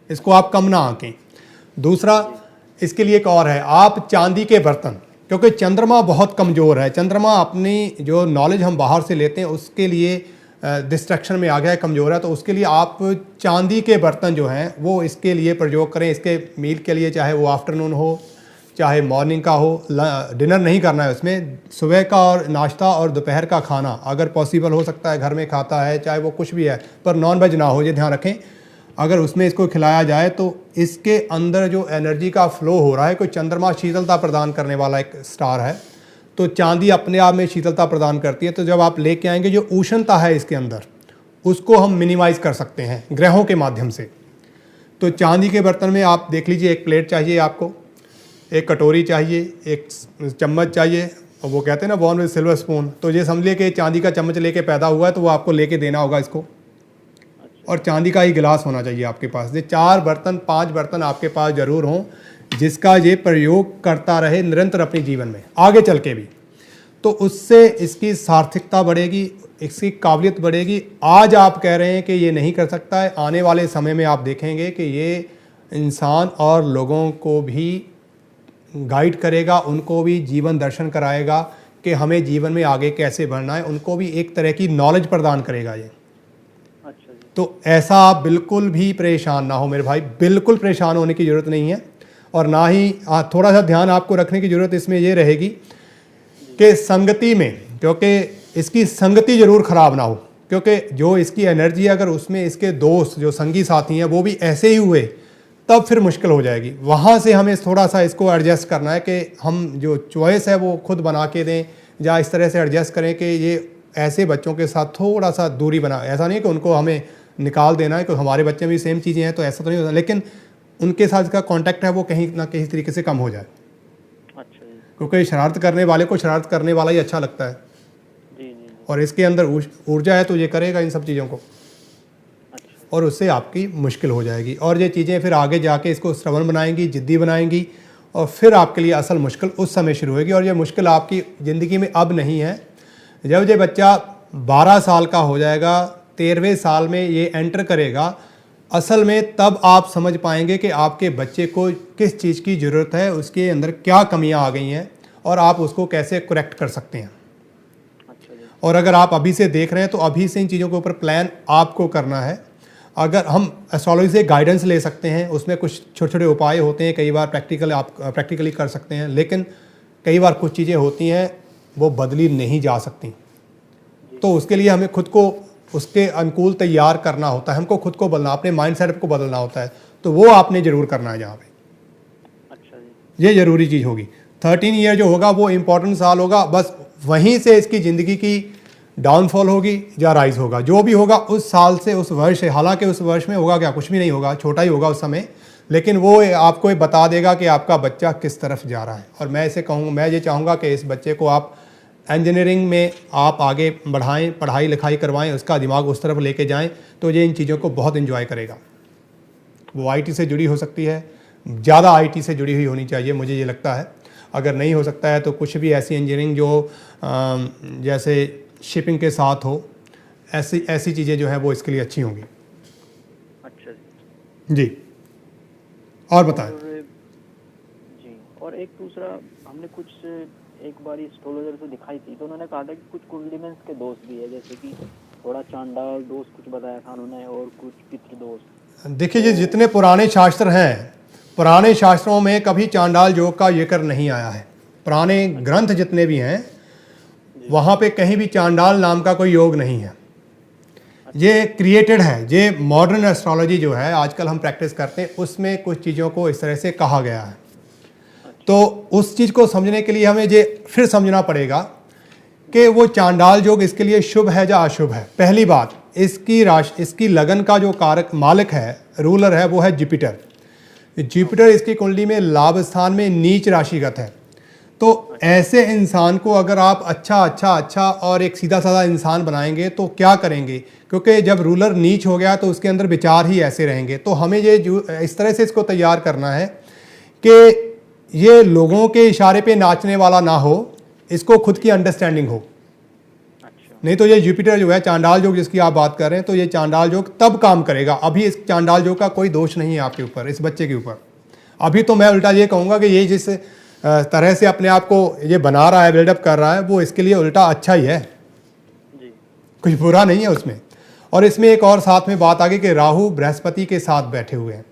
इसको आप कम ना आंकें। दूसरा, इसके लिए एक और है, आप चांदी के बर्तन, क्योंकि चंद्रमा बहुत कमज़ोर है। चंद्रमा अपनी जो नॉलेज हम बाहर से लेते हैं उसके लिए डिस्ट्रैक्शन में आ गया है, कमज़ोर है। तो उसके लिए आप चांदी के बर्तन जो हैं वो इसके लिए प्रयोग करें। इसके मील के लिए, चाहे वो आफ्टरनून हो चाहे मॉर्निंग का हो, डिनर नहीं करना है उसमें, सुबह का और नाश्ता और दोपहर का खाना अगर पॉसिबल हो सकता है घर में खाता है, चाहे वो कुछ भी है, पर नॉन वेज ना हो, ये ध्यान रखें। अगर उसमें इसको खिलाया जाए तो इसके अंदर जो एनर्जी का फ्लो हो रहा है, कोई चंद्रमा शीतलता प्रदान करने वाला एक स्टार है, तो चांदी अपने आप में शीतलता प्रदान करती है। तो जब आप लेके आएंगे जो उष्णता है इसके अंदर, उसको हम मिनिमाइज़ कर सकते हैं ग्रहों के माध्यम से। तो चांदी के बर्तन में आप देख लीजिए, एक प्लेट चाहिए आपको, एक कटोरी चाहिए, एक चम्मच चाहिए, और वो कहते हैं ना बॉर्न विद सिल्वर स्पून, तो ये समझ लिए कि चांदी का चम्मच लेके पैदा हुआ है तो वो आपको लेके देना होगा इसको, और चांदी का ही गिलास होना चाहिए आपके पास। ये 4 बर्तन 5 बर्तन आपके पास ज़रूर हों जिसका ये प्रयोग करता रहे निरंतर अपने जीवन में आगे चल के भी, तो उससे इसकी सार्थकता बढ़ेगी, इसकी काबिलियत बढ़ेगी। आज आप कह रहे हैं कि ये नहीं कर सकता है, आने वाले समय में आप देखेंगे कि ये इंसान और लोगों को भी गाइड करेगा, उनको भी जीवन दर्शन कराएगा कि हमें जीवन में आगे कैसे बढ़ना है, उनको भी एक तरह की नॉलेज प्रदान करेगा ये। अच्छा जी। तो ऐसा आप बिल्कुल भी परेशान ना हो मेरे भाई, बिल्कुल परेशान होने की ज़रूरत नहीं है। और ना ही थोड़ा सा ध्यान आपको रखने की ज़रूरत इसमें ये रहेगी कि संगति में, क्योंकि इसकी संगति ज़रूर ख़राब ना हो, क्योंकि जो इसकी एनर्जी अगर उसमें इसके दोस्त जो संगी साथी हैं वो भी ऐसे ही हुए तब फिर मुश्किल हो जाएगी। वहाँ से हमें थोड़ा सा इसको एडजस्ट करना है कि हम जो चॉइस है वो खुद बना के दें, या इस तरह से एडजस्ट करें कि ये ऐसे बच्चों के साथ थोड़ा सा दूरी बना। ऐसा नहीं कि उनको हमें निकाल देना है कि हमारे बच्चे में भी सेम चीज़ें हैं तो ऐसा तो नहीं होता, लेकिन उनके साथ का कांटेक्ट है वो कहीं ना कहीं तरीके से कम हो जाए। अच्छा जी। क्योंकि शरारत करने वाले को शरारत करने वाला ही अच्छा लगता है, जी जी। और इसके अंदर ऊर्जा है तो ये करेगा इन सब चीज़ों को, अच्छा। और उससे आपकी मुश्किल हो जाएगी। और ये चीज़ें फिर आगे जाके इसको श्रवण बनाएंगी, जिद्दी बनाएंगी, और फिर आपके लिए असल मुश्किल उस समय शुरू होगी। और ये मुश्किल आपकी ज़िंदगी में अब नहीं है, जब ये बच्चा 12 साल का हो जाएगा, 13वें साल में ये एंटर करेगा, असल में तब आप समझ पाएंगे कि आपके बच्चे को किस चीज़ की ज़रूरत है, उसके अंदर क्या कमियां आ गई हैं, और आप उसको कैसे करेक्ट कर सकते हैं। अच्छा जी। और अगर आप अभी से देख रहे हैं तो अभी से इन चीज़ों के ऊपर प्लान आपको करना है। अगर हम एस्ट्रोलॉजी से गाइडेंस ले सकते हैं, उसमें कुछ छोटे छोटे उपाय होते हैं, कई बार प्रैक्टिकली कर सकते हैं, लेकिन कई बार कुछ चीज़ें होती हैं वो बदली नहीं जा सकती, तो उसके लिए हमें खुद को उसके अनुकूल तैयार करना होता है, हमको खुद को बदलना, अपने माइंड सेटअप को बदलना होता है, तो वो आपने ज़रूर करना है यहाँ पे। अच्छा जी। ये ज़रूरी चीज़ होगी। 13 ईयर जो होगा वो इम्पोर्टेंट साल होगा, बस वहीं से इसकी ज़िंदगी की डाउनफॉल होगी या राइज होगा, जो भी होगा उस साल से, उस वर्ष से। हालांकि उस वर्ष में होगा क्या, कुछ भी नहीं होगा, छोटा ही होगा उस समय, लेकिन वो आपको ये बता देगा कि आपका बच्चा किस तरफ जा रहा है। और मैं इसे कहूँगा, मैं ये चाहूँगा कि इस बच्चे को आप इंजीनियरिंग में आप आगे बढ़ाएं, पढ़ाई लिखाई करवाएं, उसका दिमाग उस तरफ लेके जाएं, तो ये इन चीज़ों को बहुत एंजॉय करेगा। वो आईटी से जुड़ी हो सकती है, ज़्यादा आईटी से जुड़ी हुई होनी चाहिए, मुझे ये लगता है। अगर नहीं हो सकता है तो कुछ भी ऐसी इंजीनियरिंग जो जैसे शिपिंग के साथ हो, ऐसी चीज़ें जो है वो इसके लिए अच्छी होंगी। अच्छा जी। जी, और बताएं। जी, और एक दूसरा हमने कुछ एक बार एस्ट्रोलॉजर से दिखाई थी, तो उन्होंने कहा था कि कुछ कुंडली में इसके दोष भी है, जैसे कि थोड़ा चांडाल दोष कुछ बताया था उन्होंने, और कुछ पितृ दोष। देखिए जी, जितने पुराने शास्त्र हैं, पुराने शास्त्रों में कभी चांडाल योग का जिक्र नहीं आया है। पुराने ग्रंथ जितने भी हैं वहाँ पे कहीं भी चांडाल नाम का कोई योग नहीं है। ये क्रिएटेड है। ये मॉडर्न एस्ट्रोलॉजी जो है आजकल हम प्रैक्टिस करते हैं, उसमें कुछ चीज़ों को इस तरह से कहा गया है। तो उस चीज़ को समझने के लिए हमें ये फिर समझना पड़ेगा कि वो चांडाल योग इसके लिए शुभ है या अशुभ है। पहली बात, इसकी राशि, इसकी लगन का जो कारक मालिक है, रूलर है, वो है जुपिटर। जुपिटर इसकी कुंडली में लाभ स्थान में नीच राशिगत है। तो ऐसे इंसान को अगर आप अच्छा और एक सीधा साधा इंसान बनाएंगे तो क्या करेंगे, क्योंकि जब रूलर नीच हो गया तो उसके अंदर विचार ही ऐसे रहेंगे। तो हमें ये इस तरह से इसको तैयार करना है कि ये लोगों के इशारे पे नाचने वाला ना हो, इसको खुद की अंडरस्टैंडिंग हो। अच्छा। नहीं तो ये जुपिटर जो है, चांडाल योग जिसकी आप बात कर रहे हैं, तो ये चांडाल योग तब काम करेगा। अभी इस चांडाल योग का कोई दोष नहीं है आपके ऊपर, इस बच्चे के ऊपर। अभी तो मैं उल्टा ये कहूँगा कि ये जिस तरह से अपने आप को ये बना रहा है, बिल्डअप कर रहा है, वो इसके लिए उल्टा अच्छा ही है जी। कुछ बुरा नहीं है उसमें। और इसमें एक और साथ में बात आ गई कि राहु बृहस्पति के साथ बैठे हुए हैं,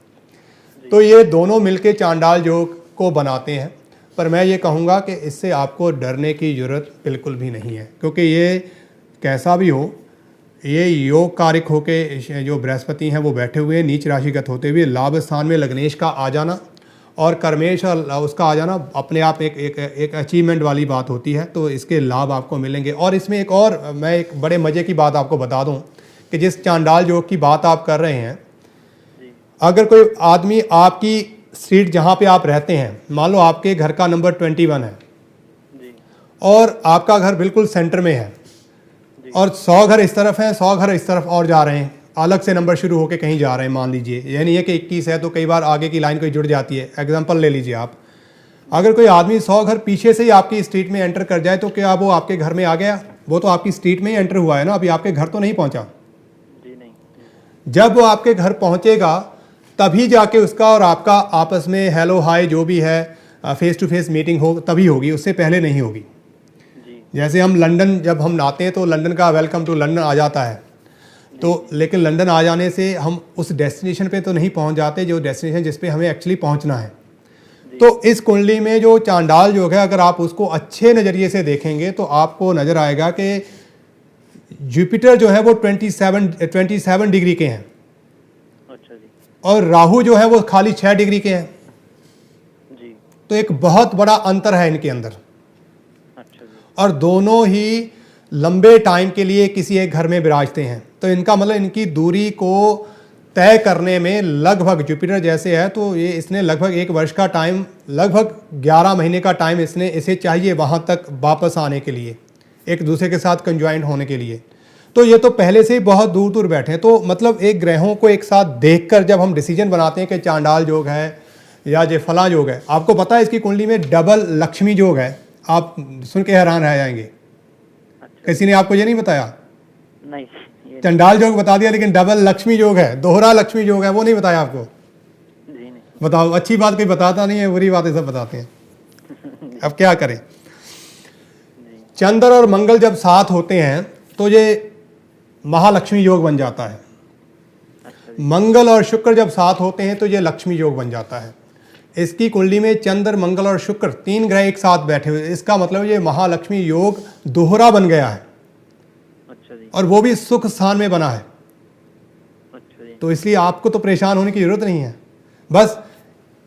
तो ये दोनों मिलके चांडाल योग को बनाते हैं। पर मैं ये कहूँगा कि इससे आपको डरने की ज़रूरत बिल्कुल भी नहीं है, क्योंकि ये कैसा भी हो, ये योग कारक होके जो बृहस्पति हैं वो बैठे हुए हैं नीच राशिगत होते हुए, लाभ स्थान में लग्नेश का आ जाना और कर्मेश उसका आ जाना अपने आप एक अचीवमेंट वाली बात होती है। तो इसके लाभ आपको मिलेंगे। और इसमें एक और मैं एक बड़े मज़े की बात आपको बता दूं कि जिस चांडाल योग की बात आप कर रहे हैं, अगर कोई आदमी आपकी स्ट्रीट जहाँ पे आप रहते हैं, मान लो आपके घर का नंबर 21 है, जी। और आपका घर बिल्कुल सेंटर में है और 100 घर इस तरफ हैं, 100 घर इस तरफ और जा रहे हैं, अलग से नंबर शुरू होकर कहीं जा रहे हैं, मान लीजिए। ये नहीं है कि 21 है तो कई बार आगे की लाइन कोई जुड़ जाती है। एग्जाम्पल ले लीजिए आप, अगर कोई आदमी 100 घर पीछे से ही आपकी स्ट्रीट में एंटर कर जाए तो क्या वो आपके घर में आ गया? वो तो आपकी स्ट्रीट में ही एंटर हुआ है ना, अभी आपके घर तो नहीं पहुंचा। जी नहीं। जब वो आपके घर पहुंचेगा तभी जाके उसका और आपका आपस में हेलो हाय जो भी है फेस टू फेस मीटिंग हो तभी होगी, उससे पहले नहीं होगी। जी जैसे हम लंदन जब हम आते हैं तो लंदन का वेलकम टू लंदन आ जाता है, तो लेकिन लंदन आ जाने से हम उस डेस्टिनेशन पे तो नहीं पहुंच जाते जो डेस्टिनेशन जिस पे हमें एक्चुअली पहुंचना है। तो इस कुंडली में जो चांडाल योग है, अगर आप उसको अच्छे नज़रिए से देखेंगे तो आपको नज़र आएगा कि जुपिटर जो है वो 27 डिग्री के हैं अच्छा जी। और राहु जो है वो खाली 6 डिग्री के हैं। जी तो एक बहुत बड़ा अंतर है इनके अंदर, अच्छा जी। और दोनों ही लंबे टाइम के लिए किसी एक घर में विराजते हैं। तो इनका मतलब इनकी दूरी को तय करने में लगभग जुपिटर जैसे है तो ये इसने लगभग 1 वर्ष का टाइम, लगभग 11 महीने का टाइम इसे चाहिए वहाँ तक वापस आने के लिए, एक दूसरे के साथ कंजॉइंट होने के लिए। तो ये तो पहले से ही बहुत दूर दूर बैठे हैं। तो मतलब एक ग्रहों को एक साथ देखकर जब हम डिसीजन बनाते हैं कि चांडाल योग है या जे फला योग है, आपको पता है इसकी कुंडली में डबल लक्ष्मी योग है। आप सुन के हैरान रह जाएंगे, अच्छा किसी ने आपको ये नहीं बताया? नहीं ये चंडाल योग बता दिया, लेकिन डबल लक्ष्मी योग है, दोहरा लक्ष्मी योग है, वो नहीं बताया आपको। जी नहीं। बताओ, अच्छी बात कोई बताता नहीं है, बुरी बातें सब बताते हैं। अब क्या करें? जी चंद्र और मंगल जब साथ होते हैं तो ये महालक्ष्मी योग बन जाता है। अच्छा जी। मंगल और शुक्र जब साथ होते हैं तो ये लक्ष्मी योग बन जाता है। इसकी कुंडली में चंद्र, मंगल और शुक्र 3 ग्रह एक साथ बैठे हुए, इसका मतलब ये महालक्ष्मी योग दोहरा बन गया है, अच्छा जी। और वो भी सुख स्थान में बना है। अच्छा जी। तो इसलिए आपको तो परेशान होने की जरूरत नहीं है। बस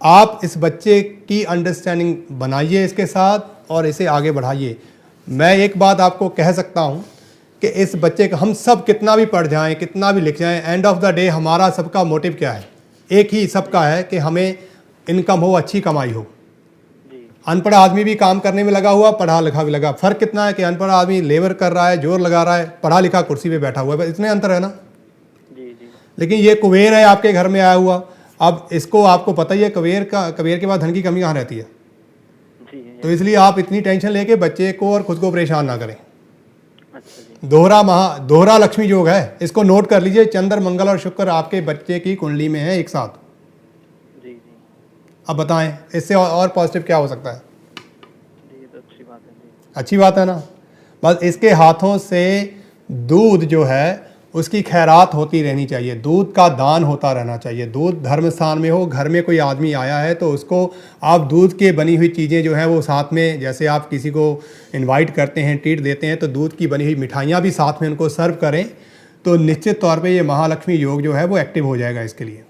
आप इस बच्चे की अंडरस्टैंडिंग बनाइए इसके साथ और इसे आगे बढ़ाइए। मैं एक बात आपको कह सकता हूँ कि इस बच्चे का हम सब कितना भी पढ़ जाएं, कितना भी लिख जाएं, एंड ऑफ द डे हमारा सबका मोटिव क्या है? एक ही सबका है कि हमें इनकम हो, अच्छी कमाई हो। जी अनपढ़ आदमी भी काम करने में लगा हुआ, पढ़ा लिखा भी लगा। फ़र्क कितना है कि अनपढ़ आदमी लेबर कर रहा है, जोर लगा रहा है, पढ़ा लिखा कुर्सी पे बैठा हुआ है, बस इतने अंतर है ना। जी जी लेकिन ये कुबेर है आपके घर में आया हुआ, अब इसको आपको पता ही है कुबेर के बाद धन की कमी कहाँ रहती है। जी तो इसलिए आप इतनी टेंशन लेके बच्चे को और खुद को परेशान ना करें। अच्छा जी। दोहरा लक्ष्मी योग है, इसको नोट कर लीजिए। चंद्र, मंगल और शुक्र आपके बच्चे की कुंडली में है एक साथ। जी जी अब बताएं इससे और पॉजिटिव क्या हो सकता है? जी, ये तो अच्छी बात है जी। अच्छी बात है ना। बस इसके हाथों से दूध जो है उसकी खैरात होती रहनी चाहिए, दूध का दान होता रहना चाहिए। दूध धर्म स्थान में हो, घर में कोई आदमी आया है तो उसको आप दूध के बनी हुई चीज़ें जो हैं वो साथ में, जैसे आप किसी को इनवाइट करते हैं, ट्रीट देते हैं, तो दूध की बनी हुई मिठाइयाँ भी साथ में उनको सर्व करें, तो निश्चित तौर पे ये महालक्ष्मी योग जो है वो एक्टिव हो जाएगा इसके लिए,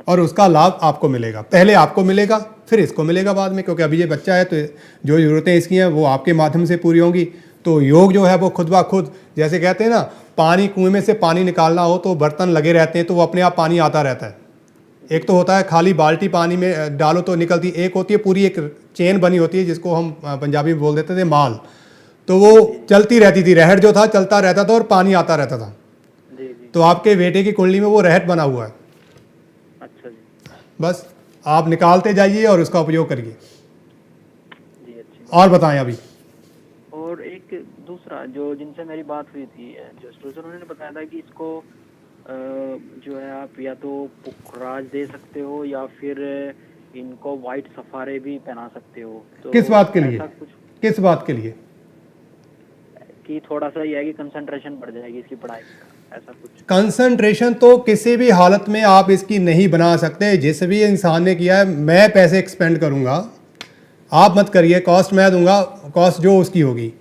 और उसका लाभ आपको मिलेगा। पहले आपको मिलेगा, फिर इसको मिलेगा बाद में, क्योंकि अभी ये बच्चा है तो जो ज़रूरतें इसकी हैं वो आपके माध्यम से पूरी होंगी। तो योग जो है वो खुद ब खुद, जैसे कहते हैं ना, पानी, कुएं में से पानी निकालना हो तो बर्तन लगे रहते हैं तो वो अपने आप पानी आता रहता है। एक तो होता है खाली बाल्टी पानी में डालो तो निकलती, एक होती है पूरी एक चेन बनी होती है जिसको हम पंजाबी में बोल देते थे माल, तो वो चलती रहती थी, रहट जो था चलता रहता था और पानी आता रहता था। जी जी तो आपके बेटे की कुंडली में वो रहट बना हुआ है। अच्छा जी। बस आप निकालते जाइए और उसका उपयोग करिए। जी अच्छी। और बताएं अभी। और एक दूसरा जो जिनसे मेरी बात हुई थी, जो एस्ट्रोलॉजर, उन्होंने बताया था कि इसको जो है आप या तो पुखराज दे सकते हो या फिर इनको वाइट सफारे भी पहना सकते हो। तो किस बात के लिए? ऐसा कुछ किस बात के लिए? कि थोड़ा सा ये है कि कंसंट्रेशन बढ़ जाएगी इसकी पढ़ाई का, ऐसा कुछ। कंसंट्रेशन तो किसी भी हालत में आप इसकी नहीं बना सकते। जिस भी इंसान ने किया है, मैं पैसे एक्सपेंड करूंगा, आप मत करिए, कॉस्ट मैं दूंगा, कॉस्ट जो उसकी होगी।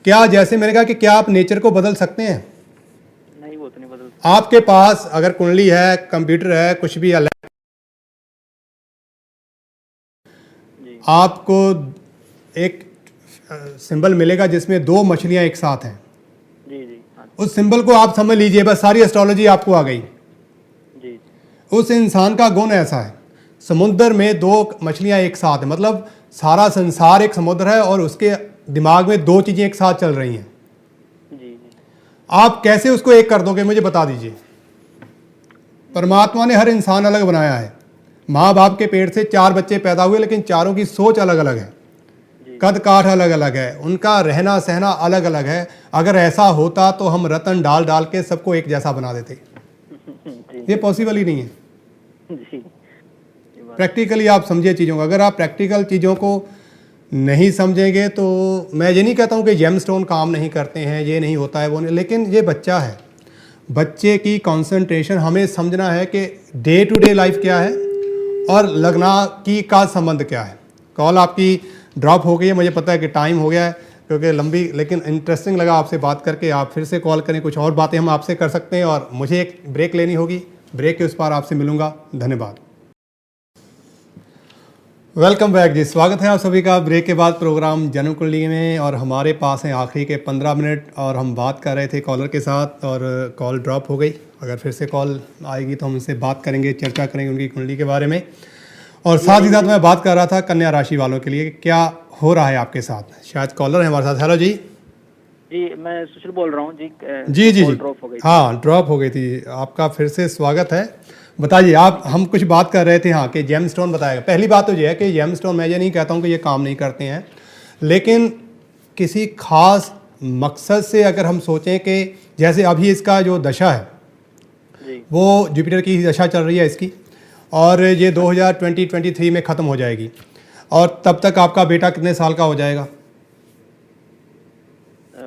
क्या, जैसे मैंने कहा कि क्या आप नेचर को बदल सकते हैं? नहीं, वो तो नहीं बदल। आपके पास अगर कुंडली है, कंप्यूटर है, कुछ भी है, जी आपको एक सिंबल मिलेगा जिसमें 2 मछलियां एक साथ हैं। जी जी हाँ उस सिंबल को आप समझ लीजिए, बस सारी एस्ट्रोलॉजी आपको आ गई। जी उस इंसान का गुण ऐसा है, समुद्र में 2 मछलियां एक साथ हैं, मतलब सारा संसार एक समुद्र है और उसके दिमाग में दो चीज़ें एक साथ चल रही हैं। जी जी आप कैसे उसको एक कर दोगे, मुझे बता दीजिए। परमात्मा ने हर इंसान अलग बनाया है। माँ बाप के पेट से 4 बच्चे पैदा हुए, लेकिन चारों की सोच अलग अलग है, जी कद काठ अलग अलग है, उनका रहना सहना अलग अलग है। अगर ऐसा होता तो हम रतन डाल डाल के सबको एक जैसा बना देते। जी ये पॉसिबल ही नहीं है। जी ये बात प्रैक्टिकली आप समझिए चीज़ों को। अगर आप प्रैक्टिकल चीज़ों को नहीं समझेंगे तो मैं ये नहीं कहता हूँ कि जेमस्टोन काम नहीं करते हैं, ये नहीं होता है, वो नहीं, लेकिन ये बच्चा है। बच्चे की कंसंट्रेशन हमें समझना है कि डे टू डे लाइफ क्या है और लगना की का संबंध क्या है। कॉल आपकी ड्रॉप हो गई है, मुझे पता है कि टाइम हो गया है क्योंकि लंबी, लेकिन इंटरेस्टिंग लगा आपसे बात करके। आप फिर से कॉल करें, कुछ और बातें हम आपसे कर सकते हैं, और मुझे एक ब्रेक लेनी होगी। ब्रेक के उस पार आपसे मिलूंगा। धन्यवाद। वेलकम बैक जी, स्वागत है आप सभी का ब्रेक के बाद प्रोग्राम जन्म कुंडली में। और हमारे पास हैं आखिरी के 15 मिनट और हम बात कर रहे थे कॉलर के साथ और कॉल ड्रॉप हो गई। अगर फिर से कॉल आएगी तो हम उनसे बात करेंगे, चर्चा करेंगे उनकी कुंडली के बारे में। और साथ ही साथ मैं बात कर रहा था कन्या राशि वालों के लिए क्या हो रहा है आपके साथ। शायद कॉलर है हमारे साथ। हेलो जी। जी मैं सुशील बोल रहा हूँ जी। जी जी जी, ड्रॉप हो गई। हाँ ड्रॉप हो गई थी। आपका फिर से स्वागत है। बताइए आप, हम कुछ बात कर रहे थे हाँ कि जेमस्टोन बताएगा। पहली बात तो ये है कि जेमस्टोन, मैं ये नहीं कहता हूँ कि ये काम नहीं करते हैं, लेकिन किसी खास मकसद से अगर हम सोचें कि जैसे अभी इसका जो दशा है जी वो जुपिटर की ही दशा चल रही है इसकी, और ये 2023 में ख़त्म हो जाएगी। और तब तक आपका बेटा कितने साल का हो जाएगा?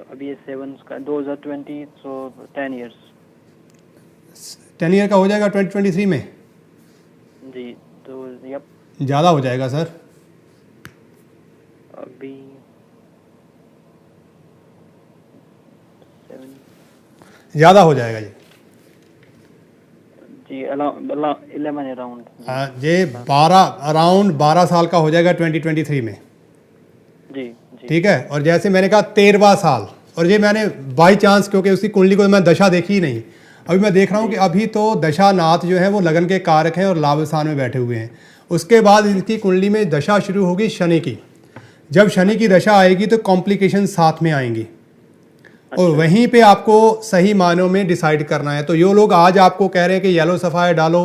अभी ये 7 का 2020, सो 10 इयर्स। 10 ईयर का हो जाएगा 2023 में? जी तो यप ज़्यादा हो जाएगा सर। अभी 7 ज़्यादा हो जाएगा जी। जी 11 अराउंड। हाँ, ये 12 अराउंड 12 साल का हो जाएगा 2023 में। जी जी ठीक है। और जैसे मैंने कहा 13वां साल, और ये मैंने बाई चांस, क्योंकि उसकी कुंडली को मैं दशा देखी ही नहीं, अभी मैं देख रहा हूँ कि अभी तो दशानाथ जो है वो लगन के कारक हैं और लाभ स्थान में बैठे हुए हैं। उसके बाद इनकी कुंडली में दशा शुरू होगी शनि की। जब शनि की दशा आएगी तो कॉम्प्लिकेशन साथ में आएंगी, और वहीं पे आपको सही मायनों में डिसाइड करना है। तो ये लोग आज आपको कह रहे हैं कि येलो सफ़ायर डालो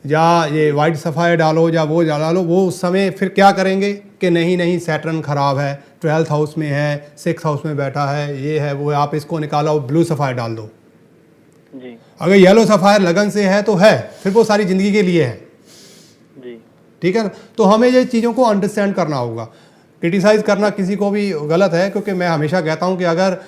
या ये वाइट सफ़ायर डालो या वो डालो, वो उस समय फिर क्या करेंगे कि नहीं नहीं सैटर्न ख़राब है, 12th हाउस में है, 6th हाउस में बैठा है, ये है वो है, आप इसको निकालो, ब्लू सफ़ायर डाल दो। जी अगर येलो सफ़ायर लगन से है तो है, फिर वो सारी ज़िंदगी के लिए है। जी ठीक है ना। तो हमें ये चीज़ों को अंडरस्टैंड करना होगा। क्रिटिसाइज़ करना किसी को भी गलत है, क्योंकि मैं हमेशा कहता हूँ कि अगर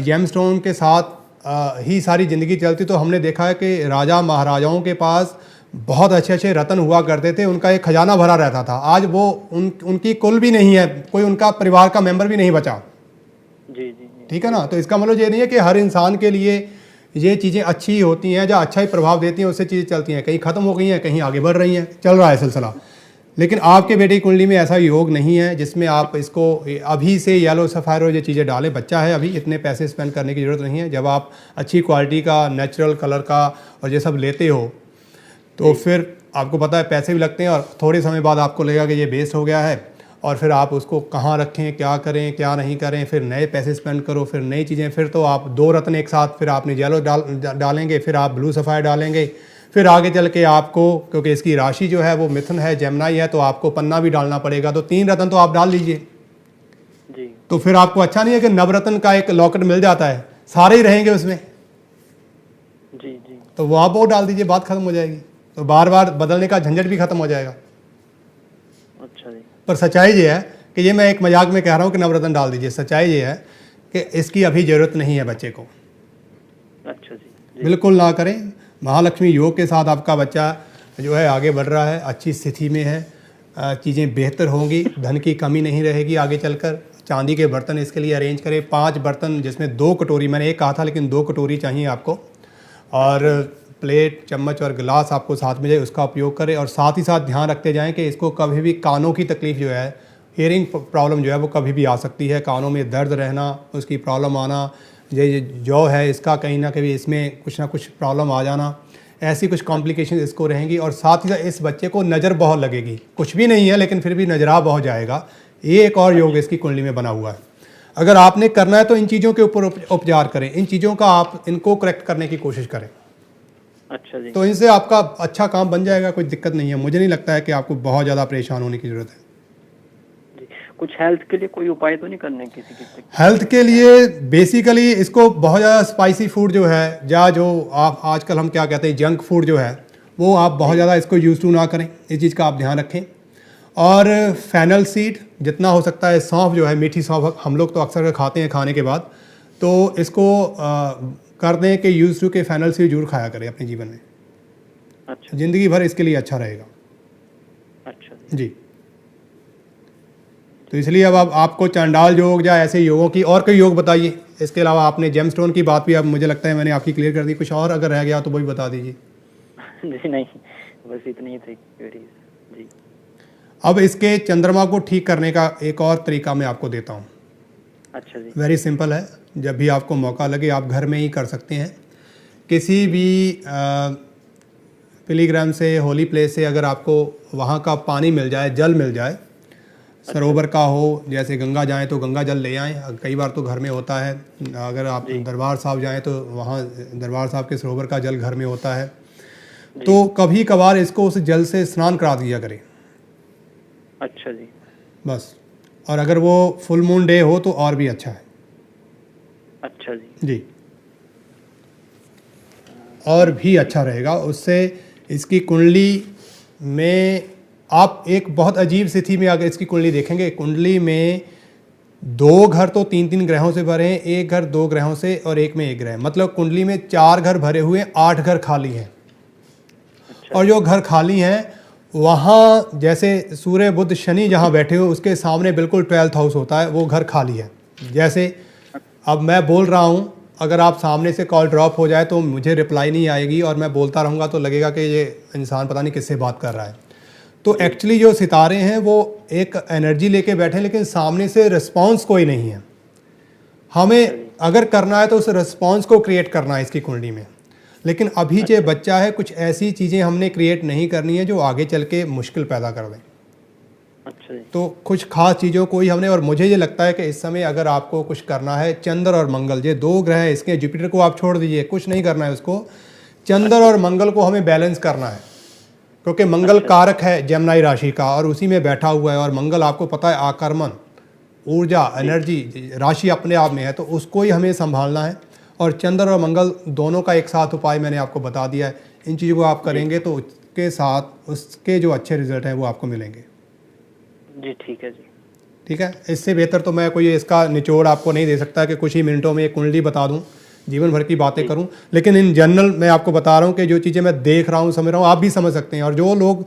जेमस्टोन के साथ ही सारी ज़िंदगी चलती तो हमने देखा है कि राजा महाराजाओं के पास बहुत अच्छे अच्छे रत्न हुआ करते थे, उनका एक खजाना भरा रहता था। आज वो उनकी कुल भी नहीं है, कोई उनका परिवार का मेंबर भी नहीं बचा। जी जी ठीक है ना। तो इसका मतलब ये नहीं है कि हर इंसान के लिए ये चीज़ें अच्छी होती हैं, जो अच्छा ही प्रभाव देती हैं उससे चीज़ें चलती हैं। कहीं ख़त्म हो गई हैं, कहीं आगे बढ़ रही हैं, चल रहा है सिलसिला। लेकिन आपके बेटे की कुंडली में ऐसा योग नहीं है जिसमें आप इसको अभी से येलो सफ़ायर ये चीज़ें डालें। बच्चा है अभी, इतने पैसे स्पेंड करने की ज़रूरत नहीं है। जब आप अच्छी क्वालिटी का नेचुरल कलर का और ये सब लेते हो तो फिर आपको पता है पैसे भी लगते हैं, और थोड़े समय बाद आपको लगेगा कि ये वेस्ट हो गया है, और फिर आप उसको कहाँ रखें, क्या करें क्या नहीं करें, फिर नए पैसे स्पेंड करो, फिर नई चीज़ें, फिर तो आप 2 रत्न एक साथ, फिर आपने येलो डालेंगे, फिर आप ब्लू सफ़ायर डालेंगे, फिर आगे चल के आपको, क्योंकि इसकी राशि जो है वो मिथुन है, जेमिनी है, तो आपको पन्ना भी डालना पड़ेगा। तो 3 रत्न तो आप डाल लीजिए। जी तो फिर आपको अच्छा नहीं है कि नवरत्न का एक लॉकेट मिल जाता है, सारे ही रहेंगे उसमें, जी जी तो वो आप वो डाल दीजिए, बात खत्म हो जाएगी। तो बार बार बदलने का झंझट भी खत्म हो जाएगा। अच्छा जी पर सच्चाई ये है कि ये मैं एक मजाक में कह रहा हूँ कि नवरत्न डाल दीजिए, सच्चाई ये है कि इसकी अभी ज़रूरत नहीं है बच्चे को। अच्छा जी बिल्कुल ना करें। महालक्ष्मी योग के साथ आपका बच्चा जो है आगे बढ़ रहा है, अच्छी स्थिति में है, चीज़ें बेहतर होंगी, धन की कमी नहीं रहेगी आगे चलकर। चांदी के बर्तन इसके लिए अरेंज करें, 5 बर्तन जिसमें 2 कटोरी, मैंने एक कहा था लेकिन 2 कटोरी चाहिए आपको, और प्लेट चम्मच और गिलास आपको साथ में जाए, उसका उपयोग करें। और साथ ही साथ ध्यान रखते जाएं कि इसको कभी भी कानों की तकलीफ़ जो है, हियरिंग प्रॉब्लम जो है वो कभी भी आ सकती है। कानों में दर्द रहना, उसकी प्रॉब्लम आना, ये जौ है इसका कहीं ना कहीं इसमें कुछ ना कुछ प्रॉब्लम आ जाना, ऐसी कुछ कॉम्प्लिकेशन इसको रहेंगी। और साथ ही साथ इस बच्चे को नज़र बहुत लगेगी, कुछ भी नहीं है लेकिन फिर भी नजरा बहुत जाएगा। ये एक और योग इसकी कुंडली में बना हुआ है। अगर आपने करना है तो इन चीज़ों के ऊपर उपचार करें, इन चीज़ों का आप इनको करेक्ट करने की कोशिश करें। अच्छा जी। तो इनसे आपका अच्छा काम बन जाएगा, कोई दिक्कत नहीं है। मुझे नहीं लगता है कि आपको बहुत ज़्यादा परेशान होने की ज़रूरत है। जी, कुछ हेल्थ के लिए कोई उपाय तो नहीं करने किसी की? हेल्थ के लिए बेसिकली इसको बहुत ज़्यादा स्पाइसी फूड जो है, या जो आप आजकल हम क्या कहते हैं जंक फूड जो है, वो आप बहुत ज़्यादा इसको यूज़ टू ना करें, इस चीज़ का आप ध्यान रखें। और फेनल सीड जितना हो सकता है, सौंफ जो है, मीठी सौंफ हम लोग तो अक्सर खाते हैं खाने के बाद, तो इसको कर दें कि यूज़ टू के फेनल सीड जरूर खाया करें अपने जीवन में। अच्छा ज़िंदगी भर इसके लिए अच्छा रहेगा। अच्छा जी। तो इसलिए अब आपको चांडाल योग या ऐसे योगों की और कोई योग बताइए। इसके अलावा आपने जेमस्टोन की बात भी अब मुझे लगता है मैंने आपकी क्लियर कर दी। कुछ और अगर रह गया तो वो भी बता दीजिए। जी नहीं, बस इतनी ही थी क्वेरीज जी। अब इसके चंद्रमा को ठीक करने का एक और तरीका मैं आपको देता हूँ। अच्छा जी। वेरी सिंपल है, जब भी आपको मौका लगे आप घर में ही कर सकते हैं। किसी भी पिलीग्राम से, होली प्लेस से अगर आपको वहाँ का पानी मिल जाए, जल मिल जाए, सरोवर का हो, जैसे गंगा जाएं तो गंगा जल ले आएँ। कई बार तो घर में होता है। अगर आप दरबार साहब जाएं तो वहाँ दरबार साहब के सरोवर का जल घर में होता है। तो कभी कभार इसको उस जल से स्नान करा दिया करें। अच्छा जी। बस। और अगर वो फुल मून डे हो तो और भी अच्छा है। अच्छा जी। जी, और भी अच्छा रहेगा उससे। इसकी कुंडली में आप एक बहुत अजीब स्थिति में अगर इसकी कुंडली देखेंगे, कुंडली में 2 घर तो 3-3 ग्रहों से भरे हैं, 1 घर 2 ग्रहों से और 1 में 1 ग्रह, मतलब कुंडली में 4 घर भरे हुए हैं, 8 घर खाली हैं। अच्छा। और जो घर खाली हैं वहाँ जैसे सूर्य बुध शनि जहाँ बैठे हुए उसके सामने बिल्कुल 12th हाउस होता है, वो घर खाली है। जैसे अब मैं बोल रहा हूँ, अगर आप सामने से कॉल ड्रॉप हो जाए तो मुझे रिप्लाई नहीं आएगी और मैं बोलता रहूँगा तो लगेगा कि ये इंसान पता नहीं किससे बात कर रहा है। तो एक्चुअली जो सितारे हैं वो एक एनर्जी लेके बैठे हैं, लेकिन सामने से रिस्पॉन्स कोई नहीं है। हमें अगर करना है तो उस रिस्पॉन्स को क्रिएट करना है इसकी कुंडली में। लेकिन अभी जो बच्चा है, कुछ ऐसी चीज़ें हमने क्रिएट नहीं करनी है जो आगे चल के मुश्किल पैदा कर दें। अच्छा जी। तो कुछ खास चीज़ों को ही हमने, और मुझे ये लगता है कि इस समय अगर आपको कुछ करना है, चंद्र और मंगल, ये 2 ग्रह है, इसके जुपिटर को आप छोड़ दीजिए, कुछ नहीं करना है उसको। चंद्र और मंगल को हमें बैलेंस करना है, क्योंकि मंगल कारक है जमनाई राशि का और उसी में बैठा हुआ है। और मंगल आपको पता है आक्रमण, ऊर्जा, एनर्जी राशि अपने आप में है, तो उसको ही हमें संभालना है। और चंद्र और मंगल दोनों का एक साथ उपाय मैंने आपको बता दिया है। इन चीज़ों को आप करेंगे तो उसके साथ उसके जो अच्छे रिजल्ट हैं वो आपको मिलेंगे। जी ठीक है जी। ठीक है, इससे बेहतर तो मैं कोई इसका निचोड़ आपको नहीं दे सकता कि कुछ ही मिनटों में एक कुंडली बता दूं, जीवन भर की बातें करूं। लेकिन इन जनरल मैं आपको बता रहा हूं कि जो चीज़ें मैं देख रहा हूं, समझ रहा हूं, आप भी समझ सकते हैं। और जो लोग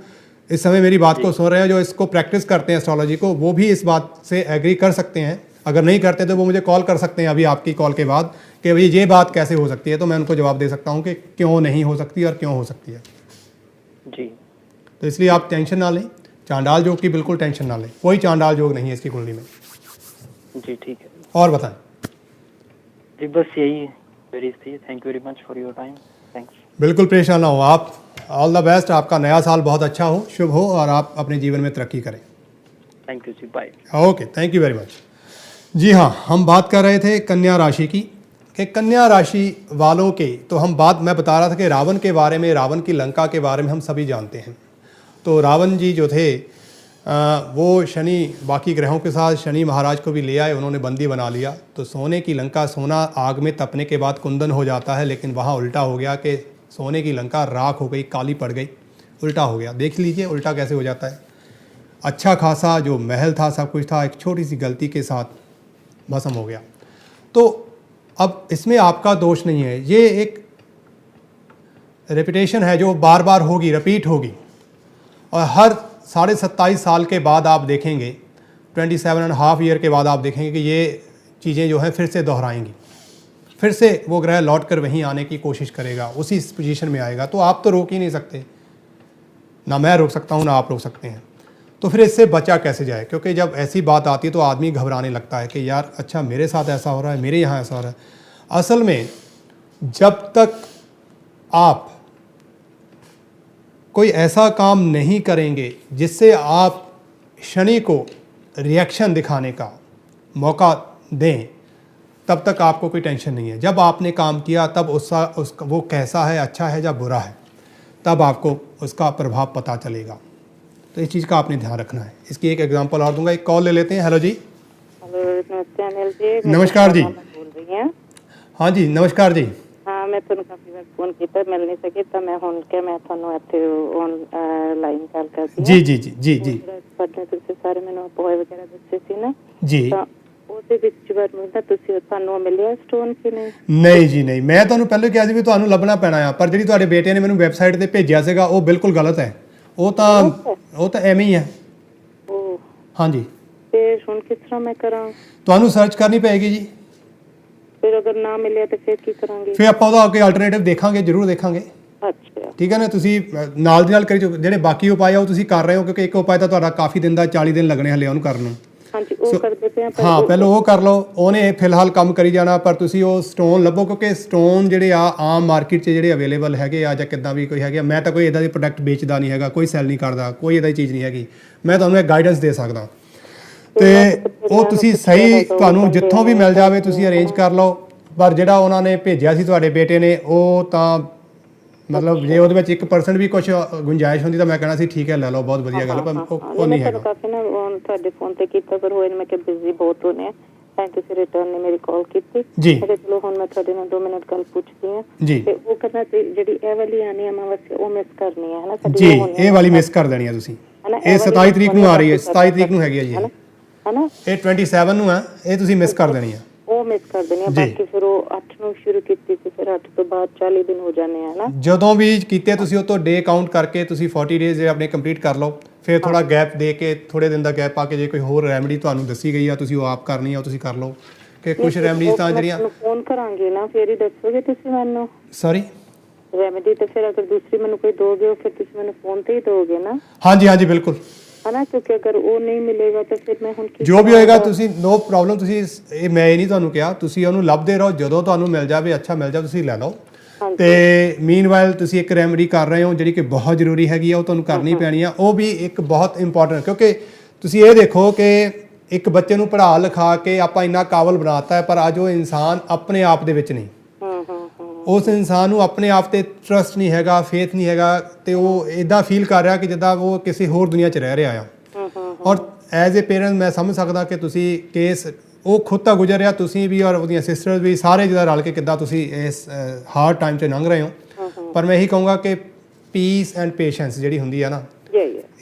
इस समय मेरी बात को सुन रहे हैं, जो इसको प्रैक्टिस करते हैं एस्ट्रोलॉजी को, वो भी इस बात से एग्री कर सकते हैं। अगर नहीं करते तो वो मुझे कॉल कर सकते हैं अभी आपकी कॉल के बाद कि भाई ये बात कैसे हो सकती है, तो मैं उनको जवाब दे सकता हूँ कि क्यों नहीं हो सकती और क्यों हो सकती है। जी। तो इसलिए आप टेंशन ना लें, चांडाल योग की बिल्कुल टेंशन ना लें, कोई चांडाल योग नहीं है इसकी कुंडली में। जी ठीक है। और बताएं। जी बस यही क्वेरीज थी। Thank you very much for your time. Thanks. बिल्कुल परेशान ना हो आप। ऑल द बेस्ट, आपका नया साल बहुत अच्छा हो, शुभ हो और आप अपने जीवन में तरक्की करें। थैंक यू जी, bye. Okay, thank you very much. जी हाँ, हम बात कर रहे थे कन्या राशि की, कि कन्या राशि वालों के, तो हम बात मैं बता रहा था कि रावण के बारे में, रावण की लंका के बारे में हम सभी जानते हैं। तो रावण जी जो थे वो शनि, बाकी ग्रहों के साथ शनि महाराज को भी ले आए, उन्होंने बंदी बना लिया। तो सोने की लंका, सोना आग में तपने के बाद कुंदन हो जाता है, लेकिन वहाँ उल्टा हो गया कि सोने की लंका राख हो गई, काली पड़ गई, उल्टा हो गया। देख लीजिए उल्टा कैसे हो जाता है। अच्छा खासा जो महल था, सब कुछ था, एक छोटी सी गलती के साथ भस्म हो गया। तो अब इसमें आपका दोष नहीं है, ये एक रेपिटेशन है जो बार बार होगी, रिपीट होगी। और हर 27.5 साल के बाद आप देखेंगे, 27.5 ईयर के बाद आप देखेंगे कि ये चीज़ें जो हैं फिर से दोहराएंगी, फिर से वो ग्रह लौट कर वहीं आने की कोशिश करेगा, उसी पोजीशन में आएगा। तो आप तो रोक ही नहीं सकते, ना मैं रोक सकता हूँ ना आप रोक सकते हैं। तो फिर इससे बचा कैसे जाए? क्योंकि जब ऐसी बात आती है तो आदमी घबराने लगता है कि यार अच्छा मेरे साथ ऐसा हो रहा है, मेरे यहाँ ऐसा हो रहा है। असल में जब तक आप कोई ऐसा काम नहीं करेंगे जिससे आप शनि को रिएक्शन दिखाने का मौका दें, तब तक आपको कोई टेंशन नहीं है। जब आपने काम किया तब उसका वो कैसा है, अच्छा है या बुरा है, तब आपको उसका प्रभाव पता चलेगा। तो इस चीज़ का आपने ध्यान रखना है। इसकी एक एग्जांपल और दूंगा। एक कॉल ले लेते हैं। हेलो जी। हेलो, नमस्ते अनिल जी। नमस्कार जी। बोल रही हैं। हाँ जी, नमस्कार जी। हाँ, मैं ਤੁਹਾਨੂੰ ਕਾਫੀ ਵਾਰ ਫੋਨ ਕੀਤਾ, ਮਿਲ ਨਹੀਂ ਸਕੀ, ਤਾਂ ਮੈਂ ਹੁਣ ਕਿ ਮੈਂ ਤੁਹਾਨੂੰ ਇੱਥੇ ਲਾਈਨ ਕਾਲ ਕਰਦੀ ਜੀ ਜੀ ਜੀ ਜੀ ਜੀ ਪੜਨੇ ਤੁਸੀਂ ਸਾਰੇ ਮੈਨੂੰ ਅਪੋਏ ਵਗੈਰਾ ਦੱਸੇ ਸੀ ਨਾ ਜੀ। ਤਾਂ ਉਹਦੇ ਵਿੱਚ ਵਰਮੂਦਾ ਤੁਸੀਂ ਤੁਹਾਨੂੰ ਮਿਲਿਆ ਸਟੋਨ ਕਿ ਨਹੀਂ? ਨਹੀਂ ਜੀ ਨਹੀਂ, ਮੈਂ ਤੁਹਾਨੂੰ ਪਹਿਲਾਂ ਕਿਹਾ ਸੀ ਵੀ ਤੁਹਾਨੂੰ ਲੱਭਣਾ ਪੈਣਾ ਆ, ਪਰ ਜਿਹੜੀ ਤੁਹਾਡੇ ਬੇਟੇ ਨੇ ਮੈਨੂੰ ਵੈਬਸਾਈਟ ਤੇ ਭੇਜਿਆ ਸੀਗਾ ਉਹ ਬਿਲਕੁਲ ਗਲਤ ਹੈ। ਉਹ ਤਾਂ ਐਵੇਂ ਹੀ ਹੈ। ਉਹ ਹਾਂਜੀ, ਤੇ ਹੁਣ ਕਿਸ ਤਰ੍ਹਾਂ ਮੈਂ ਕਰਾਂ? ਤੁਹਾਨੂੰ ਸਰਚ ਕਰਨੀ ਪਏਗੀ ਜੀ। ਫਿਰ ਅਗਰ ਨਾ ਮਿਲਿਆ ਤਾਂ ਫਿਰ ਕੀ ਕਰਾਂਗੇ? ਫਿਰ ਆਪਾਂ ਉਹਦਾ ਅੱਗੇ ਆਲਟਰਨੇਟਿਵ ਦੇਖਾਂਗੇ, ਜ਼ਰੂਰ ਦੇਖਾਂਗੇ। ਅੱਛਾ, ਠੀਕ ਹੈ ਨਾ। ਤੁਸੀਂ ਨਾਲ ਦੀ ਨਾਲ ਕਰੀ ਜਿਹੜੇ ਬਾਕੀ ਉਪਾਅ ਆ ਉਹ ਤੁਸੀਂ ਕਰ ਰਹੇ ਹੋ, ਕਿਉਂਕਿ ਇੱਕ ਉਪਾਅ ਤਾਂ ਤੁਹਾਡਾ ਕਾਫੀ ਦਿਨ ਦਾ 40 ਦਿਨ ਲੱਗਣੇ ਹਲੇ ਉਹਨੂੰ ਕਰਨ ਨੂੰ। ਹਾਂਜੀ, ਉਹ ਕਰਦੇ ਪਏ ਆਪਾਂ। ਹਾਂ, ਪਹਿਲਾਂ ਉਹ ਕਰ ਲਓ। ਉਹਨੇ ਫਿਲਹਾਲ ਕੰਮ ਕਰੀ ਜਾਣਾ, ਪਰ ਤੁਸੀਂ ਉਹ ਸਟੋਨ ਲੱਭੋ, ਕਿਉਂਕਿ ਸਟੋਨ ਜਿਹੜੇ ਆ ਆਮ ਮਾਰਕੀਟ 'ਚ ਜਿਹੜੇ ਅਵੇਲੇਬਲ ਹੈਗੇ ਆ ਜਾਂ ਕਿੱਦਾਂ ਵੀ ਕੋਈ ਹੈਗੇ ਆ। ਮੈਂ ਤਾਂ ਕੋਈ ਇਦਾਂ ਦੀ ਪ੍ਰੋਡਕਟ ਵੇਚਦਾ ਨਹੀਂ ਹੈਗਾ, ਕੋਈ ਸੈਲ ਨਹੀਂ ਕਰਦਾ, ਕੋਈ ਇਦਾਂ ਦੀ ਚੀਜ਼ ਨਹੀਂ ਹੈਗੀ। ਮੈਂ ਤੁਹਾਨੂੰ ਇੱਕ ਗਾਈਡੈਂਸ ਦੇ ਸਕਦਾ, ਤੇ ਉਹ ਤੁਸੀਂ ਸਹੀ ਤੁਹਾਨੂੰ ਜਿੱਥੋਂ ਵੀ ਮਿਲ ਜਾਵੇ ਤੁਸੀਂ ਅਰੇਂਜ ਕਰ ਲਓ। ਪਰ ਜਿਹੜਾ ਉਹਨਾਂ ਨੇ ਭੇਜਿਆ ਸੀ ਤੁਹਾਡੇ ਬੇਟੇ ਨੇ, ਉਹ ਤਾਂ ਮਤਲਬ ਜੇ ਉਹਦੇ ਵਿੱਚ 1% ਵੀ ਕੁਝ ਗੁੰਜਾਇਸ਼ ਹੁੰਦੀ ਤਾਂ ਮੈਂ ਕਹਿਣਾ ਸੀ ਠੀਕ ਹੈ, ਲੈ ਲਓ, ਬਹੁਤ ਵਧੀਆ ਗੱਲ, ਪਰ ਉਹ ਨਹੀਂ ਹੈਗਾ। ਕਾਫੀ ਨਾ ਤੁਹਾਡੇ ਫੋਨ ਤੇ ਕੀਤਾ, ਪਰ ਹੋਏ ਮੈਂ ਕਿ ਬਿਜ਼ੀ ਬਹੁਤ ਹੋਣੇ, ਤਾਂ ਤੁਸੀਂ ਰਿਟਰਨ ਨੇ ਮੇਰੀ ਕਾਲ ਕੀਤੀ ਜੀ। ਚਲੋ ਹੁਣ ਮੈਂ ਤੁਹਾਡੇ ਨਾਲ 2 ਮਿੰਟ ਗੱਲ ਪੁੱਛਦੀ ਹਾਂ ਜੀ। ਤੇ ਉਹ ਕਰਨਾ ਜਿਹੜੀ ਇਹ ਵਾਲੀ ਆਣੀ ਅਮਾਵਸਿਆ ਉਹ ਮਿਸ ਕਰਨੀ ਹੈ ਨਾ ਜੀ, ਇਹ ਵਾਲੀ ਮਿਸ ਕਰ ਦੇਣੀ ਹੈ ਤੁਸੀਂ। ਇਹ 27 ਤਰੀਕ ਨੂੰ ਆ ਰਹੀ ਹੈ, 27 ਤਰੀਕ ਨੂੰ ਹੈਗੀ ਹੈ ਜੀ। ਹਨਾ, ਇਹ 27 ਨੂੰ ਹੈ, ਇਹ ਤੁਸੀਂ ਮਿਸ ਕਰ ਦੇਣੀ ਹੈ। ਉਹ ਮਿਸ ਕਰ ਦੇਣੀ ਹੈ। ਬਾਕੀ ਫਿਰ ਉਹ 8 ਨੂੰ ਸ਼ੁਰੂ ਕੀਤੀ ਸੀ, ਫਿਰ 8 ਤੋਂ ਬਾਅਦ 40 ਦਿਨ ਹੋ ਜਾਣੇ ਆ ਨਾ। ਜਦੋਂ ਵੀ ਕੀਤੇ ਤੁਸੀਂ ਉਹ ਤੋਂ ਡੇ ਕਾਊਂਟ ਕਰਕੇ ਤੁਸੀਂ 40 ਡੇਜ਼ ਆਪਣੇ ਕੰਪਲੀਟ ਕਰ ਲਓ। ਫਿਰ ਥੋੜਾ ਗੈਪ ਦੇ ਕੇ, ਥੋੜੇ ਦਿਨ ਦਾ ਗੈਪ ਪਾ ਕੇ, ਜੇ ਕੋਈ ਹੋਰ ਰੈਮਡੀ ਤੁਹਾਨੂੰ ਦੱਸੀ ਗਈ ਆ ਤੁਸੀਂ ਉਹ ਆਪ ਕਰਨੀ ਆ, ਉਹ ਤੁਸੀਂ ਕਰ ਲਓ। ਕਿ ਕੁਝ ਰੈਮਡੀਜ਼ ਤਾਂ ਜਿਹੜੀਆਂ ਫੋਨ ਕਰਾਂਗੇ ਨਾ, ਫਿਰ ਹੀ ਦੱਸੋਗੇ ਤੁਸੀਂ ਮੈਨੂੰ। ਸੌਰੀ, ਰੈਮਡੀ ਤੇ ਫਿਰ ਅਗਰ ਦੂਸਰੀ ਮੈਨੂੰ ਕੋਈ ਦੋਗੇ, ਫਿਰ ਤੁਸੀਂ ਮੈਨੂੰ ਫੋਨ ਤੇ ਹੀ ਦੋਗੇ ਨਾ? ਹਾਂਜੀ ਹਾਂਜੀ ਬਿਲਕੁਲ। ਹਨਾ, ਕਿਉਂਕਿ ਅਗਰ ਉਹ ਨਹੀਂ ਮਿਲੇਗਾ ਤਾਂ ਫਿਰ ਮੈਂ ਹੁਣ ਜੋ ਵੀ ਹੋਏਗਾ ਤੁਸੀਂ ਨੋ ਪ੍ਰੋਬਲਮ, ਤੁਸੀਂ ਇਹ ਮੈਂ ਇਹ ਨਹੀਂ ਤੁਹਾਨੂੰ ਕਿਹਾ, ਤੁਸੀਂ ਉਹਨੂੰ ਲੱਭਦੇ ਰਹੋ, ਜਦੋਂ ਤੁਹਾਨੂੰ ਮਿਲ ਜਾਵੇ, ਅੱਛਾ ਮਿਲ ਜਾਵੇ, ਤੁਸੀਂ ਲੈ ਲਓ। ਤੇ ਮੀਨਵਾਈਲ ਤੁਸੀਂ ਇੱਕ ਰੈਮਡੀ ਕਰ ਰਹੇ ਹੋ ਜਿਹੜੀ ਕਿ ਬਹੁਤ ਜ਼ਰੂਰੀ ਹੈਗੀ ਆ, ਉਹ ਤੁਹਾਨੂੰ ਕਰਨੀ ਪੈਣੀ ਆ। ਉਹ ਵੀ ਇੱਕ ਬਹੁਤ ਇੰਪੋਰਟੈਂਟ, ਕਿਉਂਕਿ ਤੁਸੀਂ ਇਹ ਦੇਖੋ ਕਿ ਇੱਕ ਬੱਚੇ ਨੂੰ ਪੜ੍ਹਾ ਲਿਖਾ ਕੇ ਆਪਾਂ ਇੰਨਾ ਕਾਬਲ ਬਣਾਤਾ ਹੈ, ਪਰ ਅੱਜ ਉਹ ਇਨਸਾਨ ਆਪਣੇ ਆਪ ਦੇ ਵਿੱਚ ਨਹੀਂ। ਉਸ ਇਨਸਾਨ ਨੂੰ ਆਪਣੇ ਆਪ ਤੇ ਟਰਸਟ ਨਹੀਂ ਹੈਗਾ, ਫੇਥ ਨਹੀਂ ਹੈਗਾ, ਤੇ ਉਹ ਇਦਾਂ ਫੀਲ ਕਰ ਰਿਹਾ ਕਿ ਜਿੱਦਾਂ ਉਹ ਕਿਸੇ ਹੋਰ ਦੁਨੀਆ 'ਚ ਰਹਿ ਰਿਹਾ ਆ। ਔਰ ਐਜ਼ ਏ ਪੇਰੈਂਟ ਮੈਂ ਸਮਝ ਸਕਦਾ ਕਿ ਤੁਸੀਂ ਕੇਸ ਉਹ ਖੁਦ ਤਾਂ ਗੁਜ਼ਰ ਰਿਹਾ, ਤੁਸੀਂ ਵੀ ਔਰ ਉਹਦੀਆਂ ਸਿਸਟਰਸ ਵੀ, ਸਾਰੇ ਜਿੱਦਾਂ ਰਲ ਕੇ ਕਿੱਦਾਂ ਤੁਸੀਂ ਇਸ ਹਾਰਡ ਟਾਈਮ 'ਚ ਲੰਘ ਰਹੇ ਹੋ। ਪਰ ਮੈਂ ਇਹੀ ਕਹੂੰਗਾ ਕਿ ਪੀਸ ਐਂਡ ਪੇਸ਼ੈਂਸ ਜਿਹੜੀ ਹੁੰਦੀ ਆ ਨਾ,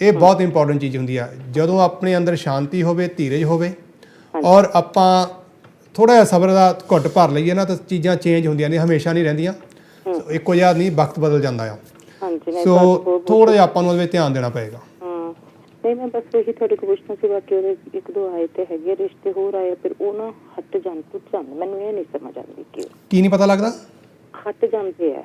ਇਹ ਬਹੁਤ ਇੰਪੋਰਟੈਂਟ ਚੀਜ਼ ਹੁੰਦੀ ਆ। ਜਦੋਂ ਆਪਣੇ ਅੰਦਰ ਸ਼ਾਂਤੀ ਹੋਵੇ, ਧੀਰਜ ਹੋਵੇ, ਔਰ ਆਪਾਂ ਥੋੜਾ ਜਿਹਾ ਸਬਰ ਦਾ ਘੁੱਟ ਭਰ ਲਈਏ ਨਾ, ਤਾਂ ਚੀਜ਼ਾਂ ਚੇਂਜ ਹੁੰਦੀਆਂ ਨੇ, ਹਮੇਸ਼ਾ ਨਹੀਂ ਰਹਿੰਦੀਆਂ। ਇੱਕੋ ਜਿਹਾ ਨਹੀਂ, ਵਕਤ ਬਦਲ ਜਾਂਦਾ ਆ। ਸੋ ਥੋੜਾ ਜਿਹਾ ਆਪਾਂ ਨੂੰ ਉਹਦੇ ਵਿੱਚ ਧਿਆਨ ਦੇਣਾ ਪਏਗਾ। ਨਹੀਂ, ਮੈਂ ਬਸ ਉਹੀ ਤੁਹਾਡੇ ਕੋਲ ਪੁੱਛਣਾ ਸੀ। ਬਾਕੀ ਉਹਦੇ 1-2 ਆਏ ਤੇ ਹੈਗੇ ਰਿਸ਼ਤੇ ਹੋਰ ਆਏ, ਫਿਰ ਉਹ ਨਾ ਹਟ ਜਾਂਦੇ, ਟੁੱਟ ਜਾਂਦੇ। ਮੈਨੂੰ ਇਹ ਨਹੀਂ ਸਮਝ ਆਉਂਦੀ ਕਿ ਕੀ ਨਹੀਂ ਪਤਾ ਲੱਗਦਾ। ਹਟ ਜਾਂਦੇ ਆ,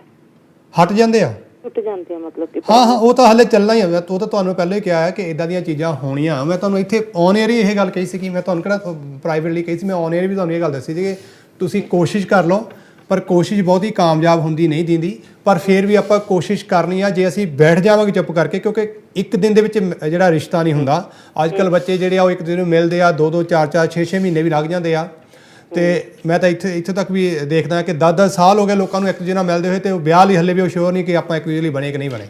ਹਟ ਜਾਂਦੇ ਆ, ਟੁੱਟ ਜਾਂਦੇ ਆ, ਮਤਲਬ ਕਿ ਹਾਂ ਉਹ ਤਾਂ ਹਲੇ ਚੱਲਣਾ ਹੀ ਹੋਵੇ। ਉਹ ਤਾਂ ਤੁਹਾਨੂੰ ਪਹਿਲਾਂ ਹੀ ਕਿਹਾ ਹੈ ਕਿ ਇਦਾਂ ਦੀਆਂ ਚੀਜ਼ਾਂ ਹੋਣੀਆਂ। ਮੈਂ ਤੁਹਾਨੂੰ ਇੱਥੇ ਔਨ ਏਅਰ ਹੀ ਇਹ ਗੱਲ ਕਹੀ ਸੀ ਕਿ ਮੈਂ ਤੁਹਾਨੂੰ ਕਿਹੜਾ ਪ੍ਰਾਈਵੇਟਲੀ ਕਹੀ ਸੀ, ਮੈਂ ਔਨ ਏਅਰ ਵੀ ਤੁਹਾਨੂੰ ਇਹ ਗੱਲ ਦੱਸੀ ਸੀ ਕਿ ਤੁਸੀਂ ਕੋਸ਼ਿਸ਼ ਕਰ ਲਓ, ਪਰ ਕੋਸ਼ਿਸ਼ ਬਹੁਤੀ ਕਾਮਯਾਬ ਹੁੰਦੀ ਨਹੀਂ ਦਿੰਦੀ। ਪਰ ਫਿਰ ਵੀ ਆਪਾਂ ਕੋਸ਼ਿਸ਼ ਕਰਨੀ ਆ। ਜੇ ਅਸੀਂ ਬੈਠ ਜਾਵਾਂਗੇ ਚੁੱਪ ਕਰਕੇ, ਕਿਉਂਕਿ ਇੱਕ ਦਿਨ ਦੇ ਵਿੱਚ ਜਿਹੜਾ ਰਿਸ਼ਤਾ ਨਹੀਂ ਹੁੰਦਾ। ਅੱਜ ਕੱਲ੍ਹ ਬੱਚੇ ਜਿਹੜੇ ਆ ਉਹ ਇੱਕ ਦੂਜੇ ਨੂੰ ਮਿਲਦੇ ਆ, 2-2 4-4 6-6 ਮਹੀਨੇ ਵੀ ਲੱਗ ਜਾਂਦੇ ਆ। ਤੇ ਮੈਂ ਤਾਂ ਇੱਥੇ ਤੱਕ ਵੀ ਦੇਖਦਾ ਕਿ 10-10 ਸਾਲ ਹੋ ਗਏ ਲੋਕਾਂ ਨੂੰ ਇੱਕ ਦੂਜੇ ਨਾਲ ਮਿਲਦੇ ਹੋਏ, ਤੇ ਉਹ ਵਿਆਹ ਲਈ ਹਲੇ ਵੀ ਉਹ ਸ਼ੋਰ ਨਹੀਂ ਕਿ ਆਪਾਂ ਇੱਕ ਦੂਜੇ ਲਈ ਬਣੇ ਕਿ ਨਹੀਂ ਬਣੇ।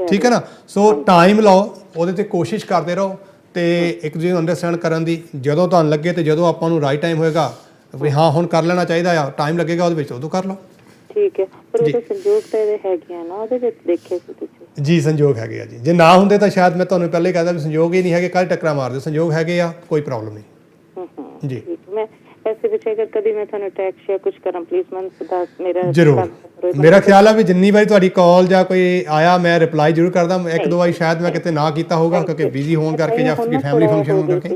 ਠੀਕ ਹੈ ਨਾ। ਸੋ ਟਾਈਮ ਲਓ, ਉਹਦੇ ਤੇ ਕੋਸ਼ਿਸ਼ ਕਰਦੇ ਰਹੋ, ਤੇ ਇੱਕ ਦੂਜੇ ਨੂੰ ਅੰਡਰਸਟੈਂਡ ਕਰਨ ਦੀ। ਜਦੋਂ ਤੁਹਾਨੂੰ ਲੱਗੇ ਤੇ ਜਦੋਂ ਆਪਾਂ ਨੂੰ ਰਾਈਟ ਟਾਈਮ ਹੋਏਗਾ ਵੀ ਹਾਂ ਹੁਣ ਕਰ ਲੈਣਾ ਚਾਹੀਦਾ ਆ, ਟਾਈਮ ਲੱਗੇਗਾ ਉਹਦੇ ਵਿੱਚ, ਉਦੋਂ ਕਰ ਲਓ। ਠੀਕ ਹੈ, ਪਰ ਉਹਦੇ ਸੰਜੋਗ ਤਾਂ ਇਹਦੇ ਹੈਗੇ ਆ ਨਾ, ਉਹਦੇ ਵਿੱਚ ਦੇਖੇ ਸੀ ਤੁਸੀਂ? ਜੀ, ਸੰਜੋਗ ਹੈਗੇ ਆ ਜੀ। ਜੇ ਨਾ ਹੁੰਦੇ ਤਾਂ ਸ਼ਾਇਦ ਮੈਂ ਤੁਹਾਨੂੰ ਪਹਿਲੇ ਕਹਿੰਦਾ ਵੀ ਸੰਜੋਗ ਹੀ ਨਹੀਂ ਹੈਗੇ, ਕੱਲ ਟੱਕਰਾਂ ਮਾਰ ਦਿਓ। ਸੰਜੋਗ ਹੈਗੇ ਆ, ਕੋਈ ਪ੍ਰੋਬਲਮ ਨਹੀਂ ਜੀ। ਮੈਂ ऐसे ਵਿੱਚ ਅਗਰ ਕਦੀ ਮੈਂ ਤੁਹਾਨੂੰ ਟੈਕਸਟ ਜਾਂ ਕੁਝ ਕਰਾਂ, ਪਲੀਜ਼ ਮੈਨੂੰ ਦੱਸ। ਮੇਰਾ ਜ਼ਰੂਰ, ਮੇਰਾ ਖਿਆਲ ਆ ਵੀ ਜਿੰਨੀ ਵਾਰੀ ਤੁਹਾਡੀ ਕਾਲ ਜਾਂ ਕੋਈ ਆਇਆ ਮੈਂ ਰਿਪਲਾਈ ਜ਼ਰੂਰ ਕਰਦਾ। 1-2 ਵਾਰੀ ਸ਼ਾਇਦ ਮੈਂ ਕਿਤੇ ਨਾ ਕੀਤਾ ਹੋਊਗਾ, ਕਿਉਂਕਿ ਬਿਜ਼ੀ ਹੋਣ ਕਰਕੇ ਜਾਂ ਕੋਈ ਫੈਮਿਲੀ ਫੰਕਸ਼ਨ ਹੋਣ ਕਰਕੇ।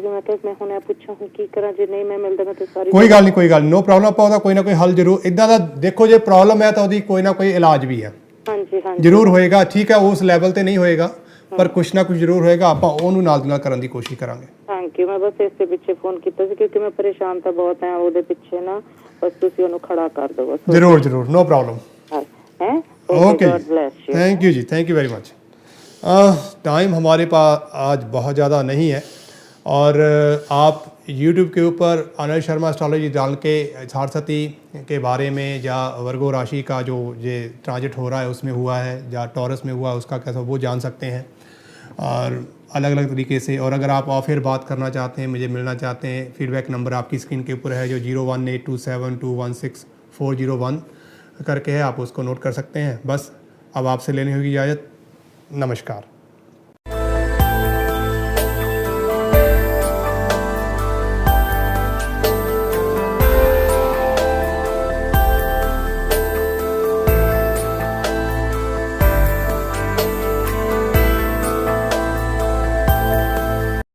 ਮੈਂ ਹੁਣ ਇਹ ਪੁੱਛਾਂ ਹੁਣ ਕੀ ਕਰਾਂ, ਜੇ ਨਹੀਂ ਮੈਂ ਮਿਲਦਾ ਮੈਂ ਤਾਂ ਸਾਰੀ ਕੋਈ ਗੱਲ ਨਹੀਂ, ਨੋ ਪ੍ਰੋਬਲਮ। ਆਪਾਂ ਉਹਦਾ ਕੋਈ ਨਾ ਕੋਈ ਹੱਲ ਜ਼ਰੂਰ ਇਦਾਂ ਦਾ ਦੇਖੋ। ਜੇ ਪ੍ਰੋਬਲਮ ਹੈ ਤਾਂ ਉਹਦੀ ਕੋਈ ਨਾ ਕੋਈ ਇਲਾਜ ਵੀ ਹੈ। ਹਾਂਜੀ ਜ਼ਰੂਰ ਹੋਏਗਾ। ਠੀਕ ਹੈ, ਉਸ ਲੈਵਲ ਤੇ ਨਹੀਂ ਹੋਏਗਾ, ਪਰ ਕੁਛ ਨਾ ਕੁਛ ਜ਼ਰੂਰ ਹੋਏਗਾ। ਆਪਾਂ ਉਹਨੂੰ ਨਾਲ ਦੀ ਨਾਲ ਕਰਨ ਦੀ ਕੋਸ਼ਿਸ਼ ਕਰਾਂਗੇ। Thank you. ਮੈਂ ਬਸ ਇਸੇ ਪਿੱਛੇ ਫੋਨ ਕੀਤਾ ਸੀ ਕਿਉਂਕਿ ਮੈਂ ਪਰੇਸ਼ਾਨ ਤਾਂ ਬਹੁਤ ਹਾਂ ਉਹਦੇ ਪਿੱਛੇ ਨਾ। ਬਸ ਤੁਸੀਂ ਉਹਨੂੰ ਖੜਾ ਕਰ ਦਿਓ ਬਸ। ਜ਼ਰੂਰ, ਨੋ ਪ੍ਰੋਬਲਮ। ਹੈ okay god bless you. Thank you ji, thank you very much. Time हमारे पास आज बहुत ज़्यादा नहीं है और आप YouTube के ऊपर अनिल शर्मा एस्ट्रोलॉजी डाल के सारस्वती के बारे में या वर्गो राशि का जो ये ट्रांजिट हो रहा है उसमें हुआ है या टॉरस में हुआ है उसका कैसा वो जान सकते हैं और अलग अलग तरीके से। और अगर आप ऑफ एयर बात करना चाहते हैं, मुझे मिलना चाहते हैं, फीडबैक नंबर आपकी स्क्रीन के ऊपर है जो 01827216 करके है, आप उसको नोट कर सकते हैं। बस अब आपसे लेनी होगी इजाज़त। नमस्कार।